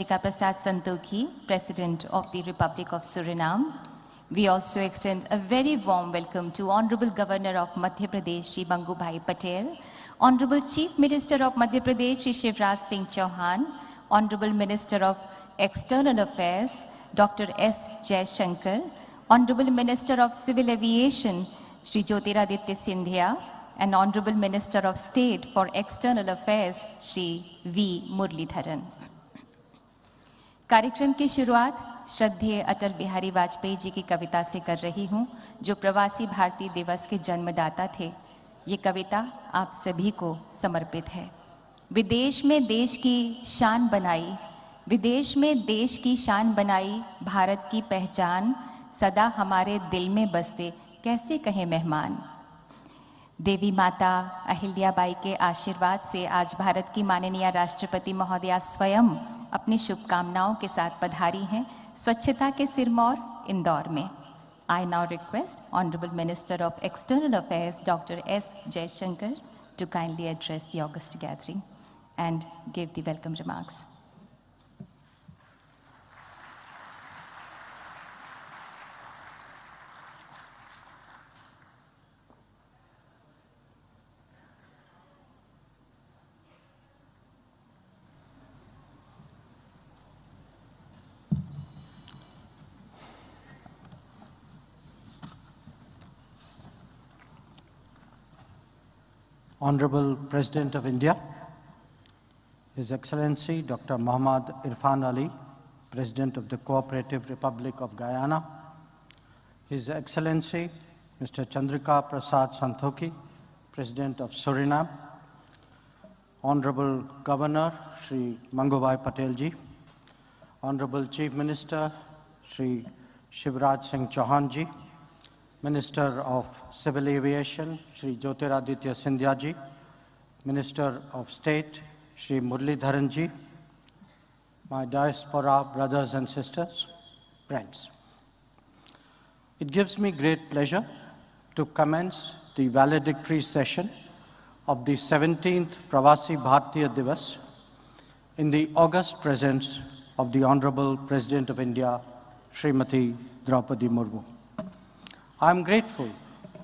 Prasad Santokhi, President of the Republic of Suriname. We also extend a very warm welcome to Honorable Governor of Madhya Pradesh, Shri Bangubhai Patel, Honorable Chief Minister of Madhya Pradesh, Shri Shivraj Singh Chauhan, Honorable Minister of External Affairs, Dr. S. Jaishankar, Honorable Minister of Civil Aviation, Shri Jyotiraditya Scindia, and Honorable Minister of State for External Affairs, Shri V. Muralidharan. कार्यक्रम की शुरुआत श्रद्धेय अटल बिहारी वाजपेयी जी की कविता से कर रही हूँ, जो प्रवासी भारतीय दिवस के जन्मदाता थे। ये कविता आप सभी को समर्पित है। विदेश में देश की शान बनाई, विदेश में देश की शान बनाई, भारत की पहचान सदा हमारे दिल में बसते, कैसे कहें मेहमान। देवी माता अहिल्याबाई के आशीर्वाद से आज भारत की माननीय राष्ट्रपति महोदया स्वयं अपनी शुभकामनाओं के साथ पधारी हैं स्वच्छता के सिरमौर इंदौर में। I now request Honorable Minister of External Affairs Dr. S. Jaishankar to kindly address the august gathering and give the welcome remarks. Honorable President of India, His Excellency Dr. Muhammad Irfan Ali, President of the Cooperative Republic of Guyana, His Excellency Mr. Chandrika Prasad Santokhi, President of Suriname, Honorable Governor Shri Bangubhai Patel ji, Honorable Chief Minister Shri Shivraj Singh Chauhan ji, Minister of Civil Aviation, Shri Jyotiraditya Scindia ji, Minister of State, Shri Muralidharan ji, my diaspora brothers and sisters, friends. It gives me great pleasure to commence the valedictory session of the 17th Pravasi Bharatiya Divas in the august presence of the Honorable President of India, Srimati Droupadi Murmu. I am grateful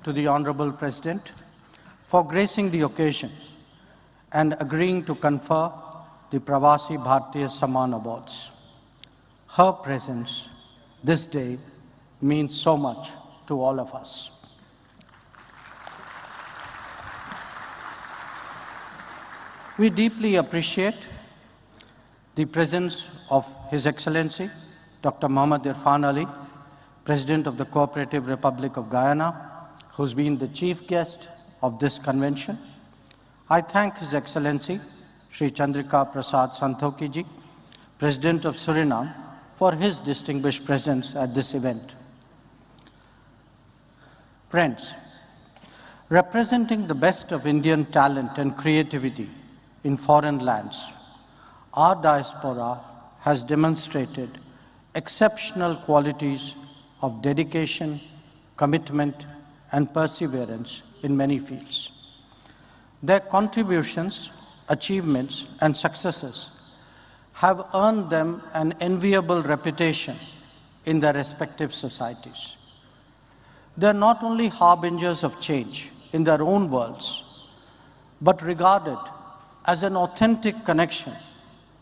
to the Honorable President for gracing the occasion and agreeing to confer the Pravasi Bharatiya Samman Awards. Her presence this day means so much to all of us. We deeply appreciate the presence of His Excellency Dr. Muhammad Irfan Ali, President of the Cooperative Republic of Guyana, who's been the chief guest of this convention. I thank His Excellency Shri Chandrika Prasad Santokhi ji, President of Suriname, for his distinguished presence at this event. Friends, representing the best of Indian talent and creativity in foreign lands, our diaspora has demonstrated exceptional qualities of dedication, commitment, and perseverance in many fields. Their contributions, achievements, and successes have earned them an enviable reputation in their respective societies. They are not only harbingers of change in their own worlds, but regarded as an authentic connection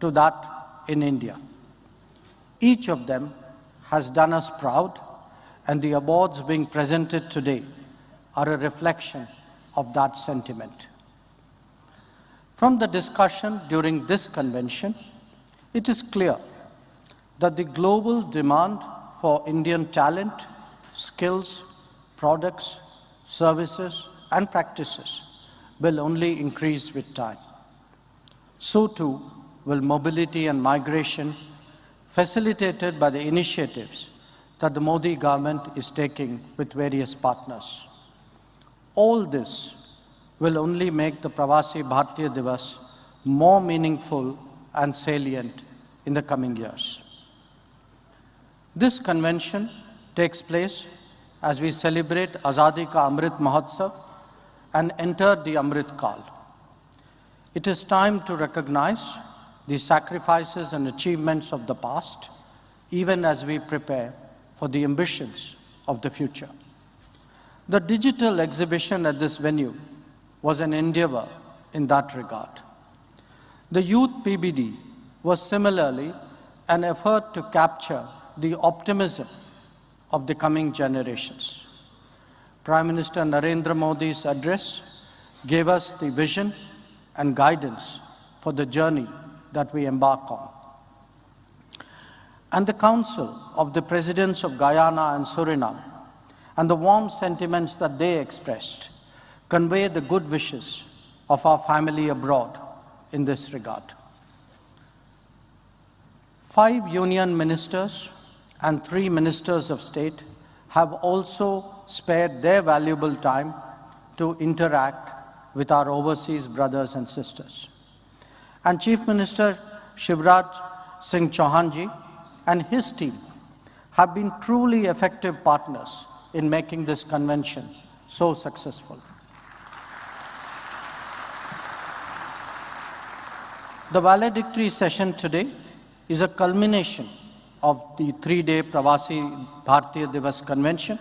to that in India. Each of them has done us proud, and the awards being presented today are a reflection of that sentiment. From the discussion during this convention, it is clear that the global demand for Indian talent, skills, products, services, and practices will only increase with time. So too will mobility and migration, facilitated by the initiatives that the Modi government is taking with various partners. All this will only make the Pravasi Bharatiya Divas more meaningful and salient in the coming years. This convention takes place as we celebrate Azadi Ka Amrit Mahotsav and enter the Amrit Kal. It is time to recognize the sacrifices and achievements of the past, even as we prepare for the ambitions of the future. The digital exhibition at this venue was an endeavor in that regard. The Youth PBD was similarly an effort to capture the optimism of the coming generations. Prime Minister Narendra Modi's address gave us the vision and guidance for the journey that we embark on. And the Council of the Presidents of Guyana and Suriname and the warm sentiments that they expressed convey the good wishes of our family abroad in this regard. 5 union ministers and 3 ministers of state have also spared their valuable time to interact with our overseas brothers and sisters. And Chief Minister Shivraj Singh Chauhan ji and his team have been truly effective partners in making this convention so successful. The valedictory session today is a culmination of the 3-day Pravasi Bharatiya Divas Convention.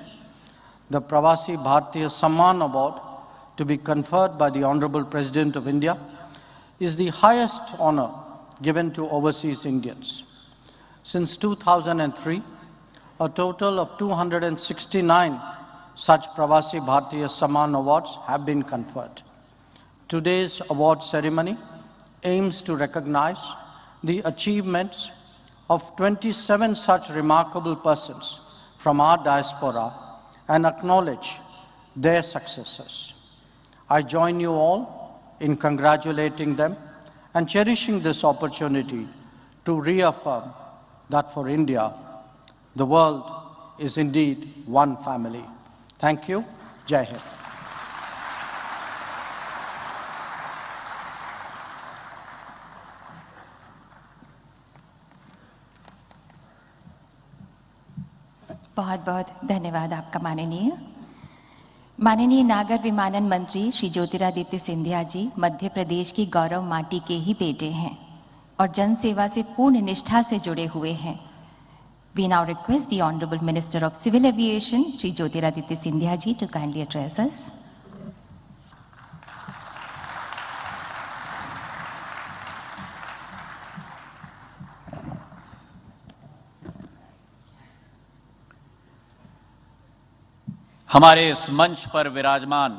The Pravasi Bharatiya Samman Award, to be conferred by the Honorable President of India, is the highest honor given to overseas Indians. Since 2003, a total of 269 such Pravasi Bharatiya Samman Awards have been conferred. Today's award ceremony aims to recognize the achievements of 27 such remarkable persons from our diaspora and acknowledge their successes. I join you all in congratulating them and cherishing this opportunity to reaffirm that for India, the world is indeed one family. Thank you. Jai Hind. बहुत बहुत धन्यवाद आपका माननीय नागर विमानन मंत्री श्री ज्योतिरादित्य सिंधिया जी मध्य प्रदेश की गौरव माटी के ही बेटे हैं और जन सेवा से पूर्ण निष्ठा से जुड़े हुए हैं. We now request the Honorable Minister of Civil Aviation Shri Jyotiraditya Scindia ji to kindly address us. हमारे इस मंच पर विराजमान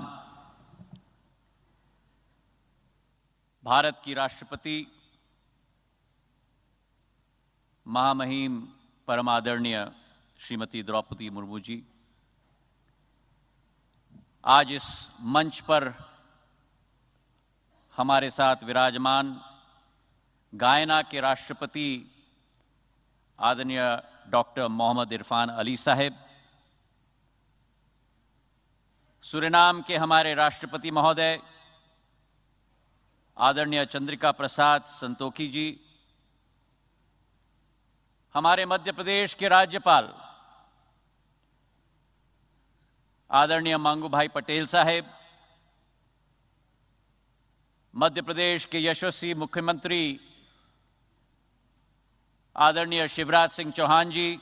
भारत की राष्ट्रपति महामहिम परम आदरणीय श्रीमती द्रौपदी मुर्मू जी, आज इस मंच पर हमारे साथ विराजमान गायना के राष्ट्रपति आदरणीय डॉक्टर मोहम्मद इरफान अली साहब, सूरीनाम के हमारे राष्ट्रपति महोदय आदरणीय चंद्रिका प्रसाद संतोखी जी, हमारे मध्य प्रदेश के राज्यपाल आदरणीय मांगू भाई पटेल साहेब, मध्य प्रदेश के यशस्वी मुख्यमंत्री आदरणीय शिवराज सिंह चौहान जी,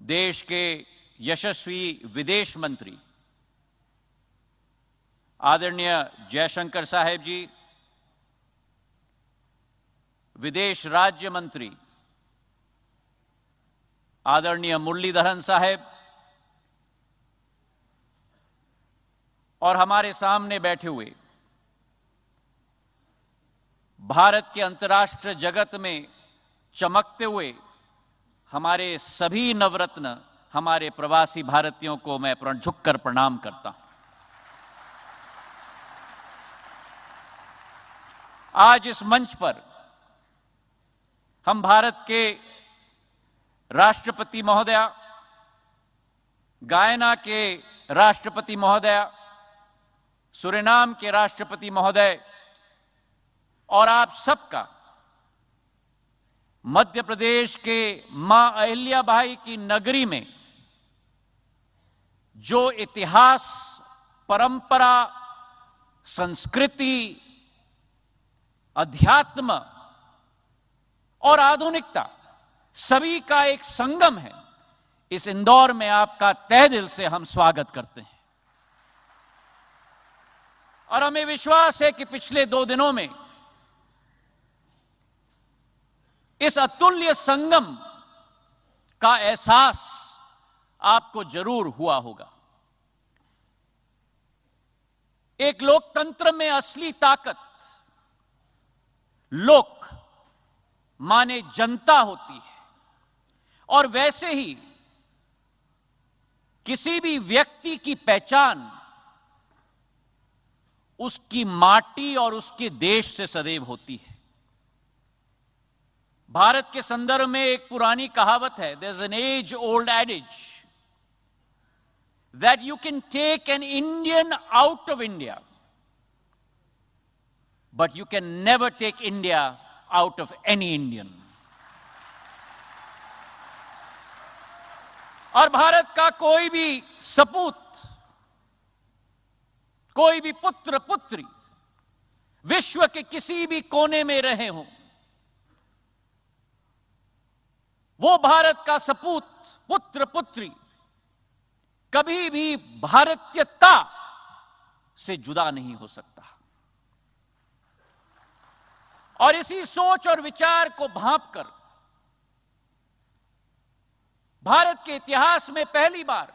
देश के यशस्वी विदेश मंत्री आदरणीय जयशंकर साहेब जी, विदेश राज्य मंत्री आदरणीय मुरलीधरन साहेब और हमारे सामने बैठे हुए भारत के अंतर्राष्ट्रीय जगत में चमकते हुए हमारे सभी नवरत्न हमारे प्रवासी भारतीयों को मैं झुककर प्रणाम करता हूं. आज इस मंच पर हम भारत के राष्ट्रपति महोदया, गायना के राष्ट्रपति महोदया, सूरीनाम के राष्ट्रपति महोदय और आप सबका मध्य प्रदेश के मां अहिल्याबाई की नगरी में जो इतिहास, परंपरा, संस्कृति अध्यात्म और आधुनिकता सभी का एक संगम है। इस इंदौर में आपका तहे दिल से हम स्वागत करते हैं और हमें विश्वास है कि पिछले 2 दिनों में इस अतुल्य संगम का एहसास आपको जरूर हुआ होगा। एक लोकतंत्र में असली ताकत लोक माने जनता होती है और वैसे ही किसी भी व्यक्ति की पहचान उसकी माटी और उसके देश से सदैव होती है। भारत के संदर्भ में एक पुरानी कहावत है, there is an age old adage that you can take an Indian out of India but you can never take India out of any Indian. और भारत का कोई भी सपूत, कोई भी पुत्र पुत्री विश्व के किसी भी कोने में रहे हों, वो भारत का सपूत पुत्र पुत्री कभी भी भारतीयता से जुदा नहीं हो सकता। और इसी सोच और विचार को भांपकर भारत के इतिहास में पहली बार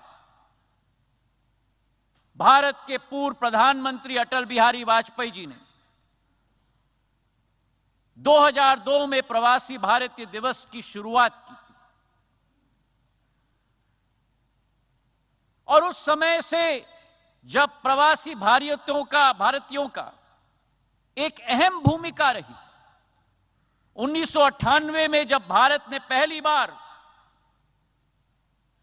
भारत के पूर्व प्रधानमंत्री अटल बिहारी वाजपेयी जी ने 2002 में प्रवासी भारतीय दिवस की शुरुआत की थी और उस समय से जब प्रवासी भारतीयों का एक अहम भूमिका रही। 1998 में जब भारत ने पहली बार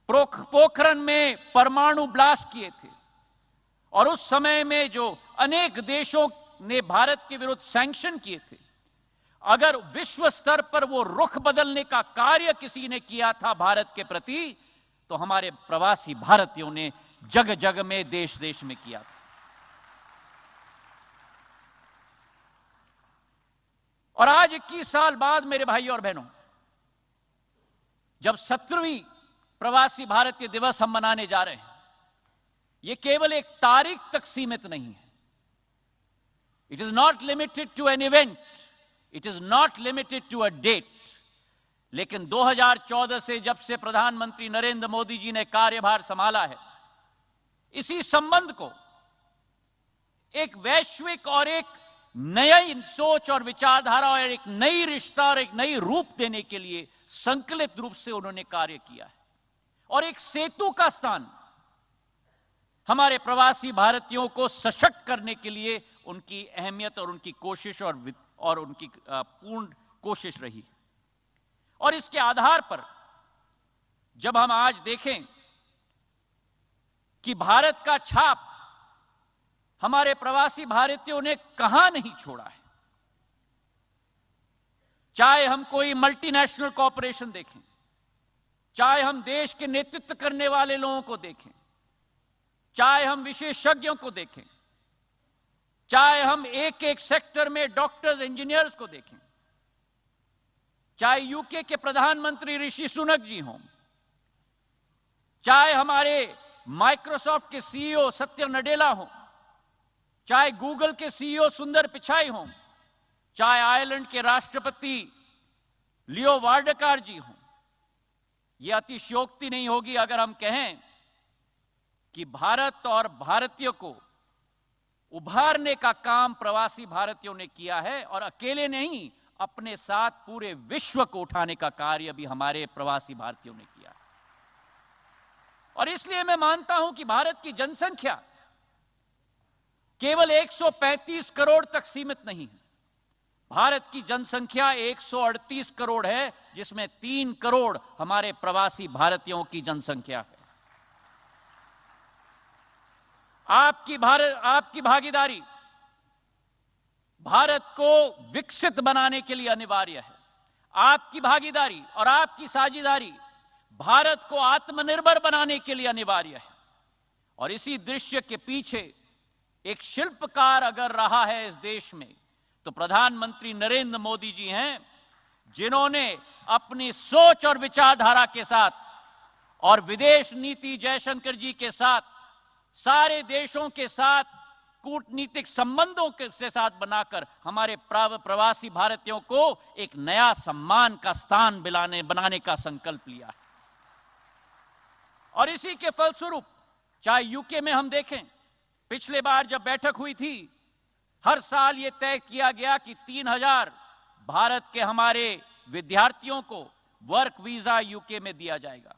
पोखरण में परमाणु ब्लास्ट किए थे और उस समय में जो अनेक देशों ने भारत के विरुद्ध सैंक्शन किए थे, अगर विश्व स्तर पर वो रुख बदलने का कार्य किसी ने किया था भारत के प्रति, तो हमारे प्रवासी भारतीयों ने जग जग में देश देश में किया था। और आज 21 साल बाद मेरे भाइयों और बहनों, जब 17वीं प्रवासी भारतीय दिवस हम मनाने जा रहे हैं, यह केवल एक तारीख तक सीमित नहीं है। It is not limited to an event, it is not limited to a date. लेकिन 2014 से जब से प्रधानमंत्री नरेंद्र मोदी जी ने कार्यभार संभाला है, इसी संबंध को एक वैश्विक और एक नई सोच और विचारधारा और एक नई रिश्ता और एक नई रूप देने के लिए संकल्पित रूप से उन्होंने कार्य किया है। और एक सेतु का स्थान हमारे प्रवासी भारतीयों को सशक्त करने के लिए उनकी अहमियत और उनकी कोशिश और उनकी पूर्ण कोशिश रही। और इसके आधार पर जब हम आज देखें कि भारत का छाप हमारे प्रवासी भारतीयों ने कहां नहीं छोड़ा है, चाहे हम कोई मल्टीनेशनल कॉरपोरेशन देखें, चाहे हम देश के नेतृत्व करने वाले लोगों को देखें, चाहे हम विशेषज्ञों को देखें, चाहे हम एक एक सेक्टर में डॉक्टर्स इंजीनियर्स को देखें, चाहे यूके के प्रधानमंत्री ऋषि सुनक जी हों, चाहे हमारे माइक्रोसॉफ्ट के सीईओ सत्य नडेला हों, चाहे गूगल के सीईओ सुंदर पिचाई हों, चाहे आयरलैंड के राष्ट्रपति लियो वार्डकार जी हों, यह अतिशयोक्ति नहीं होगी अगर हम कहें कि भारत और भारतीयों को उभारने का काम प्रवासी भारतीयों ने किया है। और अकेले नहीं, अपने साथ पूरे विश्व को उठाने का कार्य भी हमारे प्रवासी भारतीयों ने किया। और इसलिए मैं मानता हूं कि भारत की जनसंख्या केवल 135 करोड़ तक सीमित नहीं है। भारत की जनसंख्या 138 करोड़ है, जिसमें 3 करोड़ हमारे प्रवासी भारतीयों की जनसंख्या है। आपकी भागीदारी भारत को विकसित बनाने के लिए अनिवार्य है। आपकी भागीदारी और आपकी साझेदारी भारत को आत्मनिर्भर बनाने के लिए अनिवार्य है। और इसी दृश्य के पीछे एक शिल्पकार अगर रहा है इस देश में, तो प्रधानमंत्री नरेंद्र मोदी जी हैं, जिन्होंने अपनी सोच और विचारधारा के साथ और विदेश नीति जयशंकर जी के साथ सारे देशों के साथ कूटनीतिक संबंधों के साथ बनाकर हमारे प्रवासी भारतीयों को एक नया सम्मान का स्थान बनाने का संकल्प लिया है। और इसी के फलस्वरूप चाहे यूके में हम देखें, पिछले बार जब बैठक हुई थी, हर साल यह तय किया गया कि 3000 भारत के हमारे विद्यार्थियों को वर्क वीजा यूके में दिया जाएगा।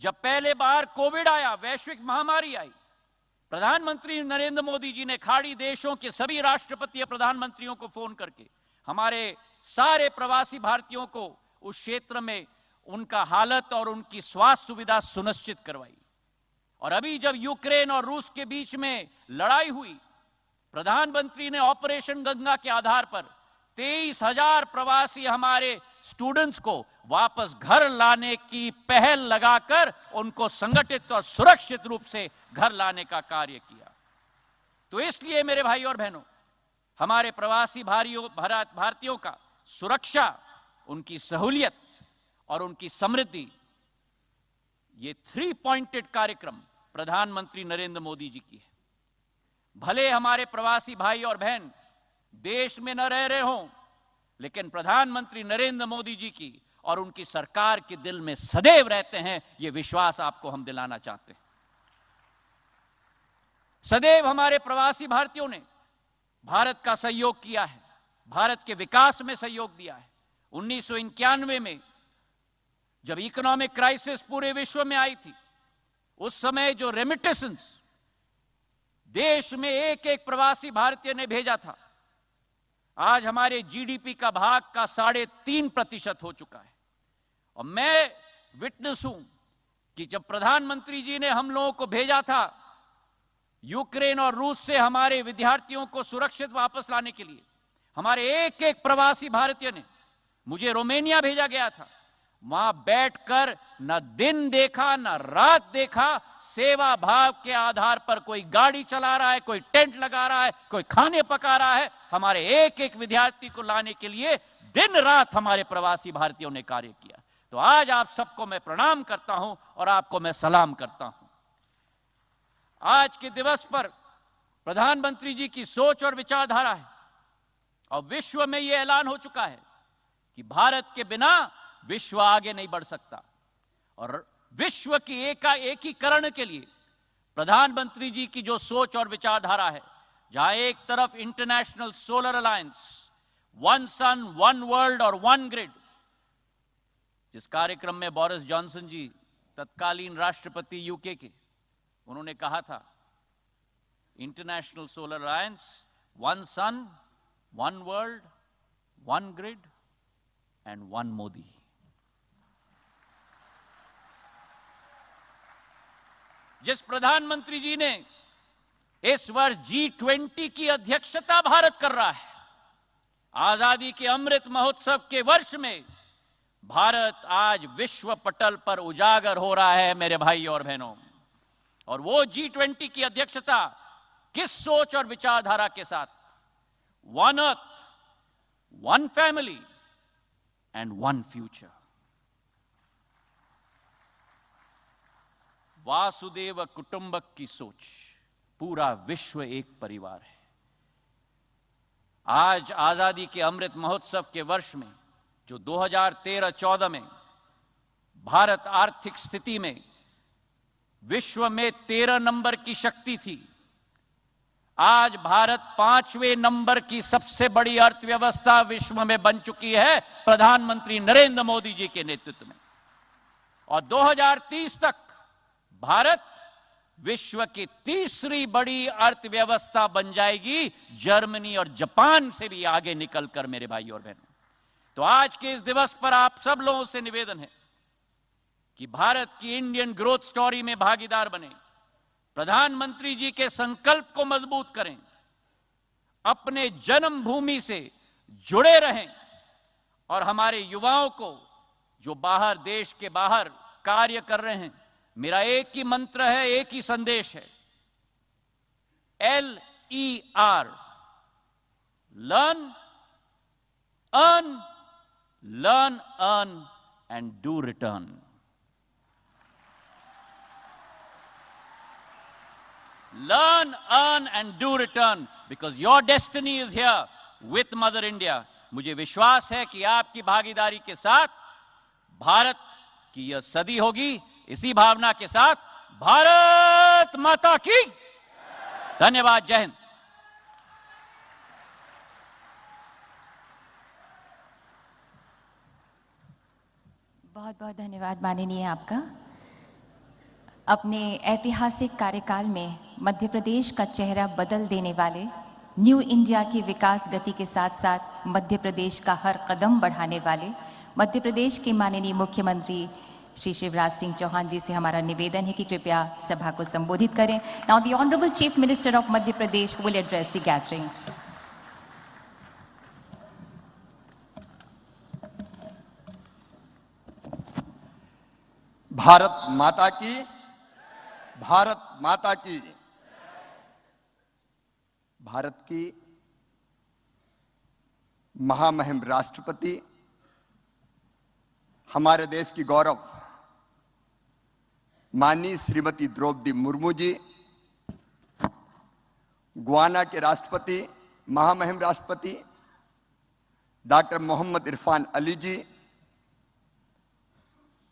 जब पहले बार कोविड आया, वैश्विक महामारी आई, प्रधानमंत्री नरेंद्र मोदी जी ने खाड़ी देशों के सभी राष्ट्रपति या प्रधानमंत्रियों को फोन करके हमारे सारे प्रवासी भारतीयों को उस क्षेत्र में उनका हालत और उनकी स्वास्थ्य सुविधा सुनिश्चित करवाई। और अभी जब यूक्रेन और रूस के बीच में लड़ाई हुई, प्रधानमंत्री ने ऑपरेशन गंगा के आधार पर 23,000 प्रवासी हमारे स्टूडेंट्स को वापस घर लाने की पहल लगाकर उनको संगठित और सुरक्षित रूप से घर लाने का कार्य किया। तो इसलिए मेरे भाई और बहनों, हमारे प्रवासी भारतीयों का सुरक्षा, उनकी सहूलियत और उनकी समृद्धि, ये 3 पॉइंटेड कार्यक्रम प्रधानमंत्री नरेंद्र मोदी जी की है। भले हमारे प्रवासी भाई और बहन देश में न रह रहे हों, लेकिन प्रधानमंत्री नरेंद्र मोदी जी की और उनकी सरकार के दिल में सदैव रहते हैं, यह विश्वास आपको हम दिलाना चाहते हैं। सदैव हमारे प्रवासी भारतीयों ने भारत का सहयोग किया है, भारत के विकास में सहयोग दिया है। 1991 में जब इकोनॉमिक क्राइसिस पूरे विश्व में आई थी, उस समय जो रेमिटेंस देश में एक एक प्रवासी भारतीय ने भेजा था, आज हमारे जीडीपी का भाग का 3.5% हो चुका है। और मैं विटनेस हूं कि जब प्रधानमंत्री जी ने हम लोगों को भेजा था यूक्रेन और रूस से हमारे विद्यार्थियों को सुरक्षित वापस लाने के लिए, हमारे एक एक प्रवासी भारतीय ने, मुझे रोमानिया भेजा गया था, वहां बैठकर न दिन देखा न रात देखा, सेवा भाव के आधार पर कोई गाड़ी चला रहा है, कोई टेंट लगा रहा है, कोई खाने पका रहा है। हमारे एक एक विद्यार्थी को लाने के लिए दिन रात हमारे प्रवासी भारतीयों ने कार्य किया। तो आज आप सबको मैं प्रणाम करता हूं और आपको मैं सलाम करता हूं। आज के दिवस पर प्रधानमंत्री जी की सोच और विचारधारा है, और विश्व में यह ऐलान हो चुका है कि भारत के बिना विश्व आगे नहीं बढ़ सकता। और विश्व की एकीकरण के लिए प्रधानमंत्री जी की जो सोच और विचारधारा है, जहां एक तरफ international solar alliance, one sun one world और वन ग्रिड, जिस कार्यक्रम में बोरिस जॉनसन जी तत्कालीन राष्ट्रपति यूके के, उन्होंने कहा था international solar alliance, one sun one world one grid and one Modi. जिस प्रधानमंत्री जी ने इस वर्ष G20 की अध्यक्षता भारत कर रहा है, आजादी के अमृत महोत्सव के वर्ष में भारत आज विश्व पटल पर उजागर हो रहा है मेरे भाई और बहनों। और वो G20 की अध्यक्षता किस सोच और विचारधारा के साथ? One earth, one family and one future. वासुदेव कुटुंबक की सोच, पूरा विश्व एक परिवार है। आज आजादी के अमृत महोत्सव के वर्ष में, जो 2013-14 में भारत आर्थिक स्थिति में विश्व में 13 नंबर की शक्ति थी, आज भारत 5वें नंबर की सबसे बड़ी अर्थव्यवस्था विश्व में बन चुकी है प्रधानमंत्री नरेंद्र मोदी जी के नेतृत्व में। और 2030 तक भारत विश्व की तीसरी बड़ी अर्थव्यवस्था बन जाएगी, जर्मनी और जापान से भी आगे निकलकर मेरे भाई और बहनों। तो आज के इस दिवस पर आप सब लोगों से निवेदन है कि भारत की इंडियन ग्रोथ स्टोरी में भागीदार बने, प्रधानमंत्री जी के संकल्प को मजबूत करें, अपने जन्मभूमि से जुड़े रहें, और हमारे युवाओं को जो बाहर, देश के बाहर कार्य कर रहे हैं, मेरा एक ही मंत्र है, एक ही संदेश है, LER, Learn, earn, learn, earn, and do return. Learn, earn, and do return, because your destiny is here with Mother India. मुझे विश्वास है कि आपकी भागीदारी के साथ भारत की यह सदी होगी। इसी भावना के साथ भारत माता की धन्यवाद। जय हिंद। बहुत बहुत धन्यवाद माननीय आपका। अपने ऐतिहासिक कार्यकाल में मध्य प्रदेश का चेहरा बदल देने वाले, न्यू इंडिया की विकास गति के साथ साथ मध्य प्रदेश का हर कदम बढ़ाने वाले मध्य प्रदेश के माननीय मुख्यमंत्री श्री शिवराज सिंह चौहान जी से हमारा निवेदन है कि कृपया सभा को संबोधित करें। Now the honourable chief minister of Madhya Pradesh will address the gathering. Bharat माता की, भारत माता की। भारत की महामहिम राष्ट्रपति, हमारे देश की गौरव माननीय श्रीमती द्रौपदी मुर्मू जी, गुयाना के राष्ट्रपति, महामहिम राष्ट्रपति डॉक्टर मोहम्मद इरफान अली जी,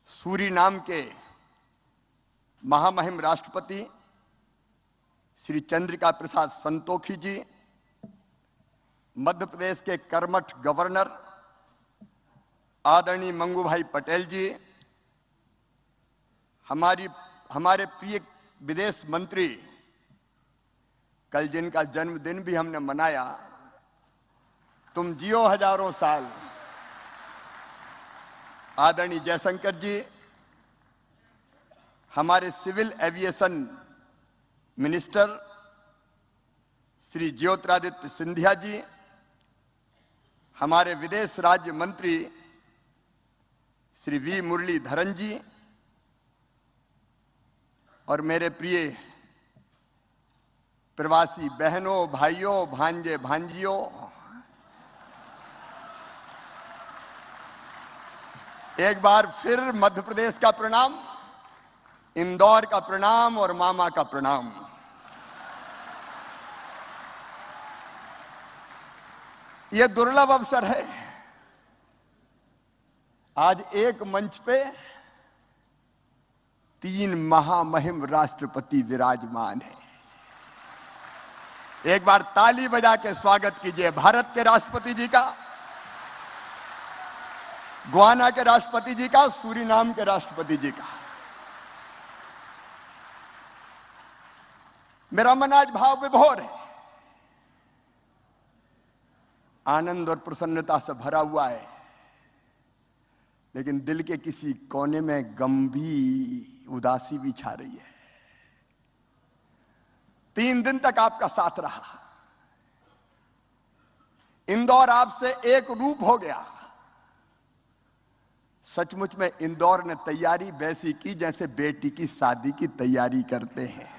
सूरीनाम के महामहिम राष्ट्रपति श्री चंद्रिका प्रसाद संतोखी जी, मध्य प्रदेश के कर्मठ गवर्नर आदरणीय मंगू भाई पटेल जी, हमारे प्रिय विदेश मंत्री, कल जिनका जन्मदिन भी हमने मनाया, तुम जियो हजारों साल, आदरणीय जयशंकर जी, हमारे civil aviation minister Shri Jyotiraditya Scindia ji, हमारे विदेश राज्य मंत्री श्री वी मुरलीधरन जी, और मेरे प्रिय प्रवासी बहनों, भाइयों, भांजे, भांजियों, एक बार फिर मध्य प्रदेश का प्रणाम, इंदौर का प्रणाम और मामा का प्रणाम। यह दुर्लभ अवसर है, आज एक मंच पे 3 महामहिम राष्ट्रपति विराजमान हैं। एक बार ताली बजा के स्वागत कीजिए भारत के राष्ट्रपति जी का, गुयाना के राष्ट्रपति जी का, सूरीनाम के राष्ट्रपति जी का। मेरा मन आज भाव विभोर है, आनंद और प्रसन्नता से भरा हुआ है, लेकिन दिल के किसी कोने में गंभीर उदासी भी छा रही है। 3 दिन तक आपका साथ रहा, इंदौर आपसे एक रूप हो गया। सचमुच में इंदौर ने तैयारी वैसी की जैसे बेटी की शादी की तैयारी करते हैं।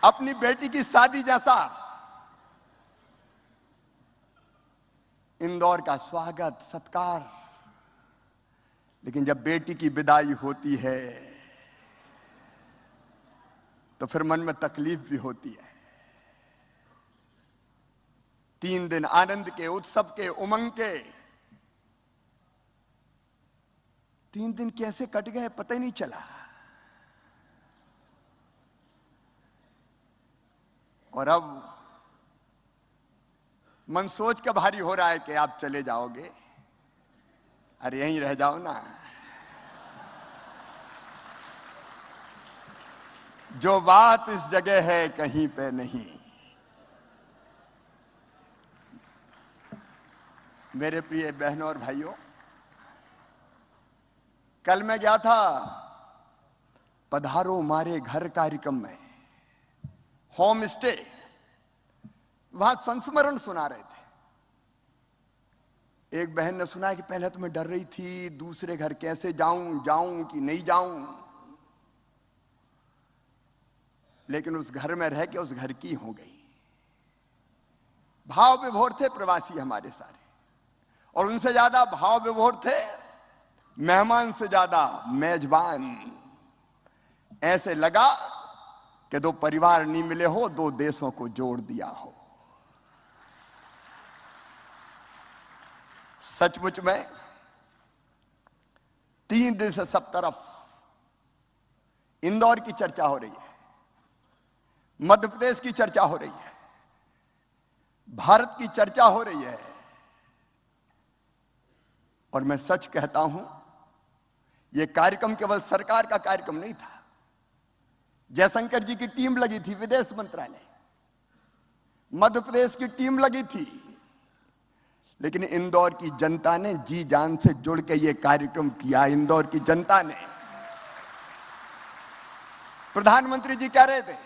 अपनी बेटी की शादी जैसा इंदौर का स्वागत, सत्कार। लेकिन जब बेटी की विदाई होती है तो फिर मन में तकलीफ भी होती है। 3 दिन आनंद के, उत्सव के, उमंग के, 3 दिन कैसे कट गए पता ही नहीं चला। और अब मन सोच के भारी हो रहा है कि आप चले जाओगे। अरे यहीं रह जाओ ना, जो बात इस जगह है कहीं पे नहीं। मेरे प्रिय बहनों और भाइयों, कल मैं गया था पधारो मारे घर कार्यक्रम में, होम स्टे, वहां संस्मरण सुना रहे थे। एक बहन ने सुना कि पहले तो मैं डर रही थी, दूसरे घर कैसे जाऊं कि नहीं जाऊं, लेकिन उस घर में रह के उस घर की हो गई। भाव विभोर थे प्रवासी हमारे सारे, और उनसे ज्यादा भाव विभोर थे मेहमान से ज्यादा मेजबान। ऐसे लगा कि दो परिवार नहीं मिले हो, दो देशों को जोड़ दिया हो। सचमुच में 3 दिन से सब तरफ इंदौर की चर्चा हो रही है, मध्य प्रदेश की चर्चा हो रही है, भारत की चर्चा हो रही है। और मैं सच कहता हूं, यह कार्यक्रम केवल सरकार का कार्यक्रम नहीं था। जयशंकर जी की टीम लगी थी, विदेश मंत्रालय, मध्य प्रदेश की टीम लगी थी, लेकिन इंदौर की जनता ने जी जान से जुड़ के यह कार्यक्रम किया। इंदौर की जनता ने, प्रधानमंत्री जी कह रहे थे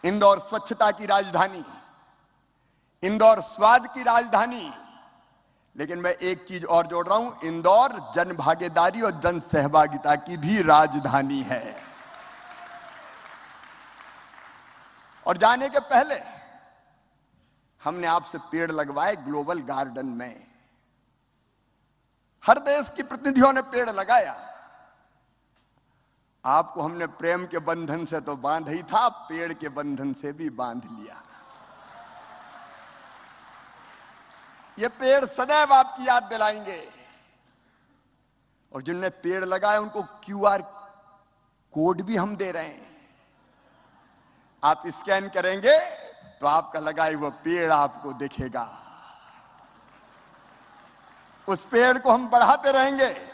इंदौर स्वच्छता की राजधानी, इंदौर स्वाद की राजधानी, लेकिन मैं एक चीज और जोड़ रहा हूं, इंदौर जन भागीदारी और जन सहभागिता की भी राजधानी है। और जाने के पहले हमने आपसे पेड़ लगवाए ग्लोबल गार्डन में। हर देश की प्रतिनिधियों ने पेड़ लगाया। आपको हमने प्रेम के बंधन से तो बांध ही था, पेड़ के बंधन से भी बांध लिया। ये पेड़ सदैव आपकी याद दिलाएंगे। और जिनने पेड़ लगाए उनको QR कोड भी हम दे रहे हैं। आप स्कैन करेंगे तो आपका लगाए वो पेड़ आपको दिखेगा। उस पेड़ को हम बढ़ाते रहेंगे,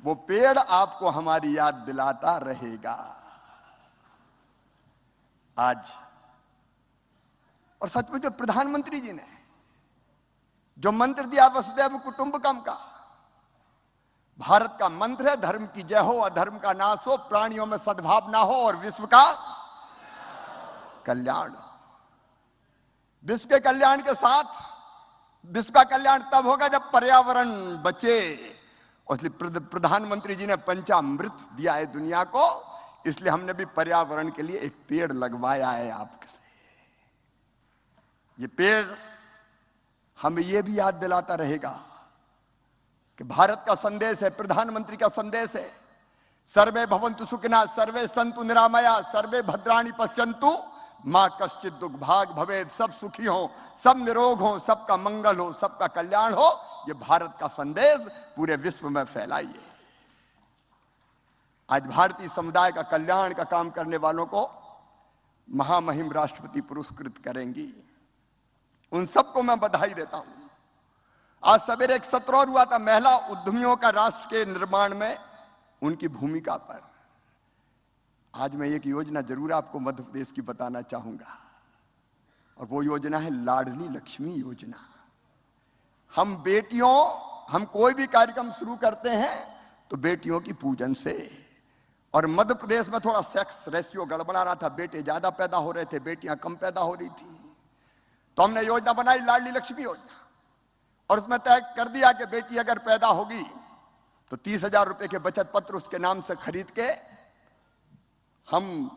वो पेड़ आपको हमारी याद दिलाता रहेगा। आज और सच में जो प्रधानमंत्री जी ने जो मंत्र दिया वसुधैव कुटुंबकम का, भारत का मंत्र है धर्म की जय हो, अधर्म का नाश हो, प्राणियों में सद्भावना हो और विश्व का कल्याण हो। विश्व के कल्याण के साथ, विश्व का कल्याण तब होगा जब पर्यावरण बचे। इसलिए प्रधानमंत्री जी ने पंचामृत दिया है दुनिया को, इसलिए हमने भी पर्यावरण के लिए एक पेड़ लगवाया है आपसे। ये पेड़ हमें यह भी याद दिलाता रहेगा कि भारत का संदेश है, प्रधानमंत्री का संदेश है, सर्वे भवन्तु सुखिनः, सर्वे सन्तु निरामया, सर्वे भद्राणि पश्यन्तु मां कश्चित् दुर्भाग् भवेत्। सब सुखी हो, सब निरोग हो, सबका मंगल हो, सबका कल्याण हो। ये भारत का संदेश पूरे विश्व में फैलाइए। आज भारतीय समुदाय का कल्याण का काम करने वालों को महामहिम राष्ट्रपति पुरस्कृत करेंगी। उन सबको मैं बधाई देता हूं। आज सवेरे एक सत्र और हुआ था महिला उद्यमियों का राष्ट्र के निर्माण में उनकी भूमिका पर। आज मैं एक योजना जरूर आपको मध्य प्रदेश की बताना चाहूंगा, और वो योजना है लाडली लक्ष्मी योजना। हम बेटियों, हम कोई भी कार्यक्रम शुरू करते हैं तो बेटियों की पूजन से। और मध्य प्रदेश में थोड़ा सेक्स रेशियो गड़बड़ा रहा था, बेटे ज्यादा पैदा हो रहे थे, बेटियां कम पैदा हो रही थी। तो हमने योजना बनाई लाडली लक्ष्मी योजना, और उसमें तय कर दिया कि बेटी अगर पैदा होगी तो 30,000 रुपए के बचत पत्र उसके नाम से खरीद के हम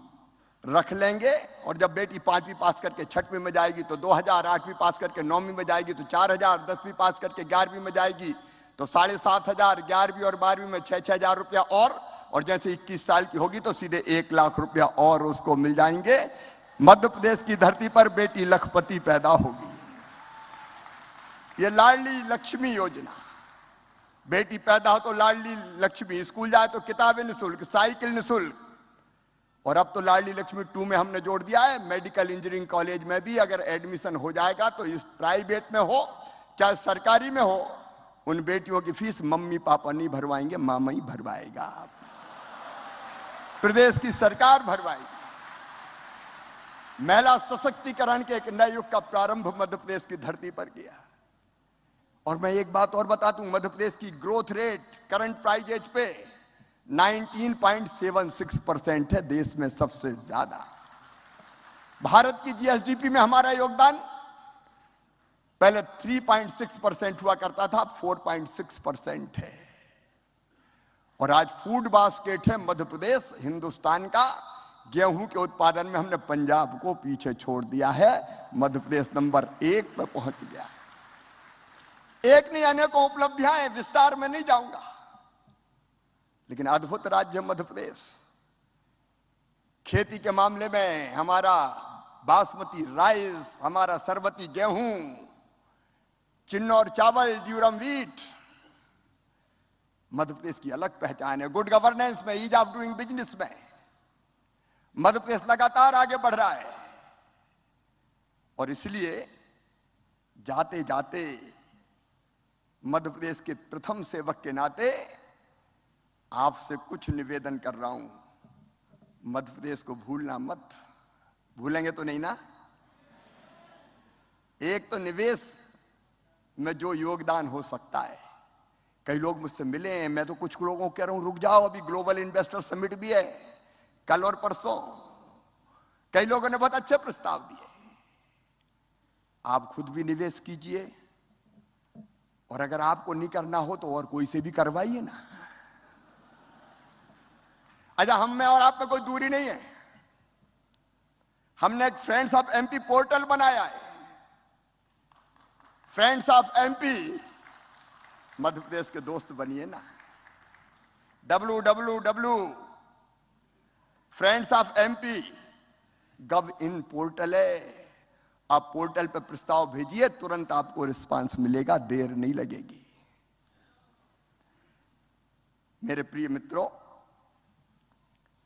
रख लेंगे। और जब बेटी 5वीं पास करके 6वीं में जाएगी तो 2,000, 8वीं पास करके 9वीं में जाएगी तो 4,000, 10वीं पास करके 11वीं में जाएगी तो 7,500, 11वीं और 12वीं में 6,000 रुपया और जैसे 21 साल की होगी तो सीधे 1 लाख रुपया और उसको मिल जाएंगे। मध्य प्रदेश की धरती पर बेटी लखपति पैदा होगी। ये लाडली लक्ष्मी योजना, बेटी पैदा हो तो लाडली लक्ष्मी, स्कूल जाए तो किताबें निःशुल्क, साइकिल निःशुल्क। और अब तो लाडली लक्ष्मी 2 में हमने जोड़ दिया है, मेडिकल इंजीनियरिंग कॉलेज में भी अगर एडमिशन हो जाएगा तो इस प्राइवेट में हो चाहे सरकारी में हो, उन बेटियों की फीस मम्मी पापा नहीं भरवाएंगे, मामा ही भरवाएगा, प्रदेश की सरकार भरवाएगी। महिला सशक्तिकरण के एक नए युग का प्रारंभ मध्य प्रदेश की धरती पर किया। और मैं एक बात और बता दूं, मध्य प्रदेश की ग्रोथ रेट करंट प्राइजेज पे 19.76% है, देश में सबसे ज्यादा। भारत की जीएसडीपी में हमारा योगदान पहले 3.6% हुआ करता था, 4.6% है। और आज फूड बास्केट है मध्य प्रदेश हिंदुस्तान का गेहूं के उत्पादन में हमने पंजाब को पीछे छोड़ दिया है, मध्य प्रदेश नंबर 1 पे पहुंच गया है। एक नहीं अनेकों उपलब्धियां हैं, विस्तार में नहीं जाऊंगा, लेकिन अद्भुत राज्य मध्य प्रदेश। खेती के मामले में हमारा बासमती राइस, हमारा सरबती गेहूं, चिन्नौर चावल, ड्यूरम व्हीट, मध्य प्रदेश की अलग पहचान है। गुड गवर्नेंस में, ईज ऑफ डूइंग बिजनेस में मध्य प्रदेश लगातार आगे बढ़ रहा है। और इसलिए जाते जाते मध्य प्रदेश के प्रथम सेवक के नाते आपसे कुछ निवेदन कर रहा हूं। मध्य प्रदेश को भूलना मत। भूलेंगे तो नहीं ना? एक तो निवेश में जो योगदान हो सकता है, कई लोग मुझसे मिले हैं, मैं तो कुछ लोगों को कह रहा हूं रुक जाओ, अभी ग्लोबल इन्वेस्टर समिट भी है कल और परसों। कई लोगों ने बहुत अच्छे प्रस्ताव दिए। आप खुद भी निवेश कीजिए, और अगर आपको नहीं करना हो तो और कोई से भी करवाइए ना। अच्छा, हम में और आप में कोई दूरी नहीं है। हमने एक फ्रेंड्स ऑफ एमपी पोर्टल बनाया है। Friends of MP, Madhya Pradesh के दोस्त बनिए ना। www friends of MP gov in portal है। आप पोर्टल पर प्रस्ताव भेजिए, तुरंत आपको रिस्पांस मिलेगा, देर नहीं लगेगी। मेरे प्रिय मित्रों,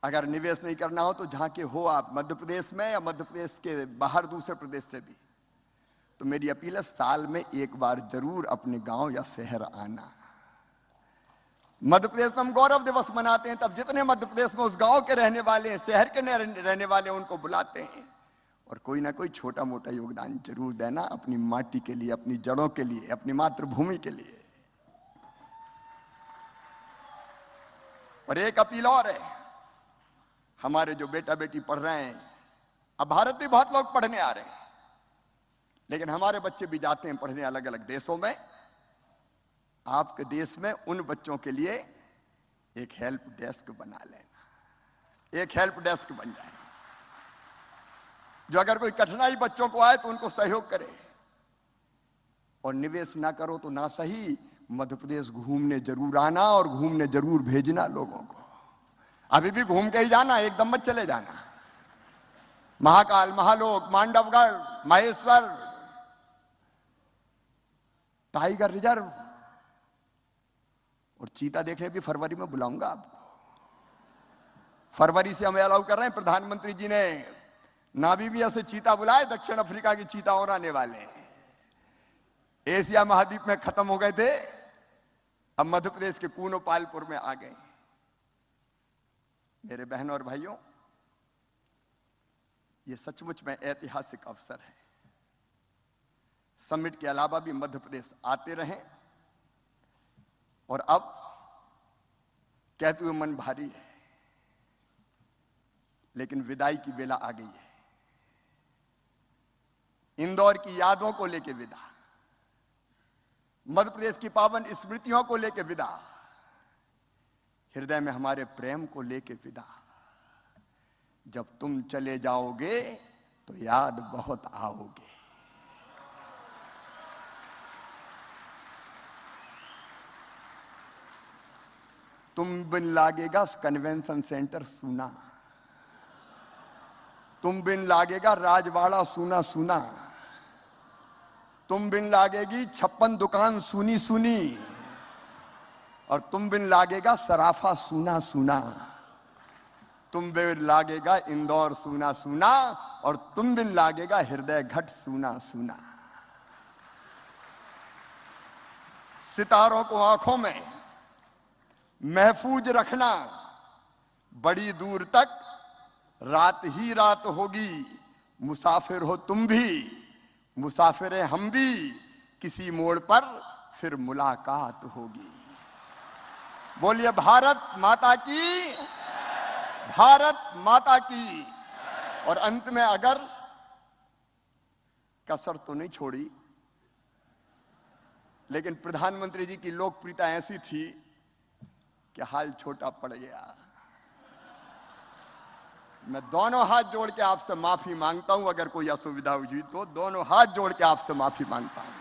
अगर निवेश नहीं करना हो तो जहां के हो आप, मध्य प्रदेश में या मध्य प्रदेश के बाहर दूसरे प्रदेश से भी, तो मेरी अपील है साल में एक बार जरूर अपने गांव या शहर आना। मध्य प्रदेश में हम गौरव दिवस मनाते हैं, तब जितने मध्य प्रदेश में उस गांव के रहने वाले हैं, शहर के रहने वाले हैं, उनको बुलाते हैं और कोई ना कोई छोटा मोटा योगदान जरूर देना, अपनी माटी के लिए, अपनी जड़ों के लिए, अपनी मातृभूमि के लिए। और एक अपील और है, हमारे जो बेटा बेटी पढ़ रहे हैं, अब भारत में बहुत लोग पढ़ने आ रहे हैं, लेकिन हमारे बच्चे भी जाते हैं पढ़ने अलग अलग देशों में। आपके देश में उन बच्चों के लिए एक हेल्प डेस्क बना लेना। एक हेल्प डेस्क बन जाए, जो अगर कोई कठिनाई बच्चों को आए तो उनको सहयोग करे। और निवेश ना करो तो ना सही, मध्य प्रदेश घूमने जरूर आना और घूमने जरूर भेजना लोगों को। अभी भी घूम के ही जाना, एकदम मत चले जाना। महाकाल, महालोक, मांडवगढ़, महेश्वर, टाइगर रिजर्व और चीता देखने भी फरवरी में बुलाऊंगा आपको। फरवरी से हमें अलाउ कर रहे हैं। प्रधानमंत्री जी ने नामीबिया से चीता बुलाए, दक्षिण अफ्रीका की चीता और आने वाले हैं। एशिया महाद्वीप में खत्म हो गए थे, अब मध्य प्रदेश के कूनो पालपुर में आ गए। मेरे बहनों और भाइयों, ये सचमुच में ऐतिहासिक अवसर है। समिट के अलावा भी मध्य प्रदेश आते रहें। और अब कहते हुए मन भारी है, लेकिन विदाई की बेला आ गई है। इंदौर की यादों को लेकर विदा, मध्य प्रदेश की पावन स्मृतियों को लेकर विदा, हृदय में हमारे प्रेम को लेकर विदा। जब तुम चले जाओगे तो याद बहुत आओगे। तुम बिन लागेगा कन्वेंशन सेंटर सूना, तुम बिन लागेगा राजवाड़ा सूना सूना, तुम बिन लागेगी 56 दुकान सूनी सूनी, और तुम बिन लागेगा सराफा सूना सूना, तुम बिन लागेगा इंदौर सूना सूना, और तुम बिन लागेगा हृदय घट सूना सूना। सितारों को आंखों में महफूज रखना, बड़ी दूर तक रात ही रात होगी। मुसाफिर हो तुम भी, मुसाफिर हैं हम भी, किसी मोड़ पर फिर मुलाकात होगी। बोलिए भारत माता की, भारत माता की। और अंत में अगर कसर तो नहीं छोड़ी, लेकिन प्रधानमंत्री जी की लोकप्रियता ऐसी थी कि हाल छोटा पड़ गया। मैं दोनों हाथ जोड़ के आपसे माफी मांगता हूं, अगर कोई असुविधा हुई तो दोनों हाथ जोड़ के आपसे माफी मांगता हूं।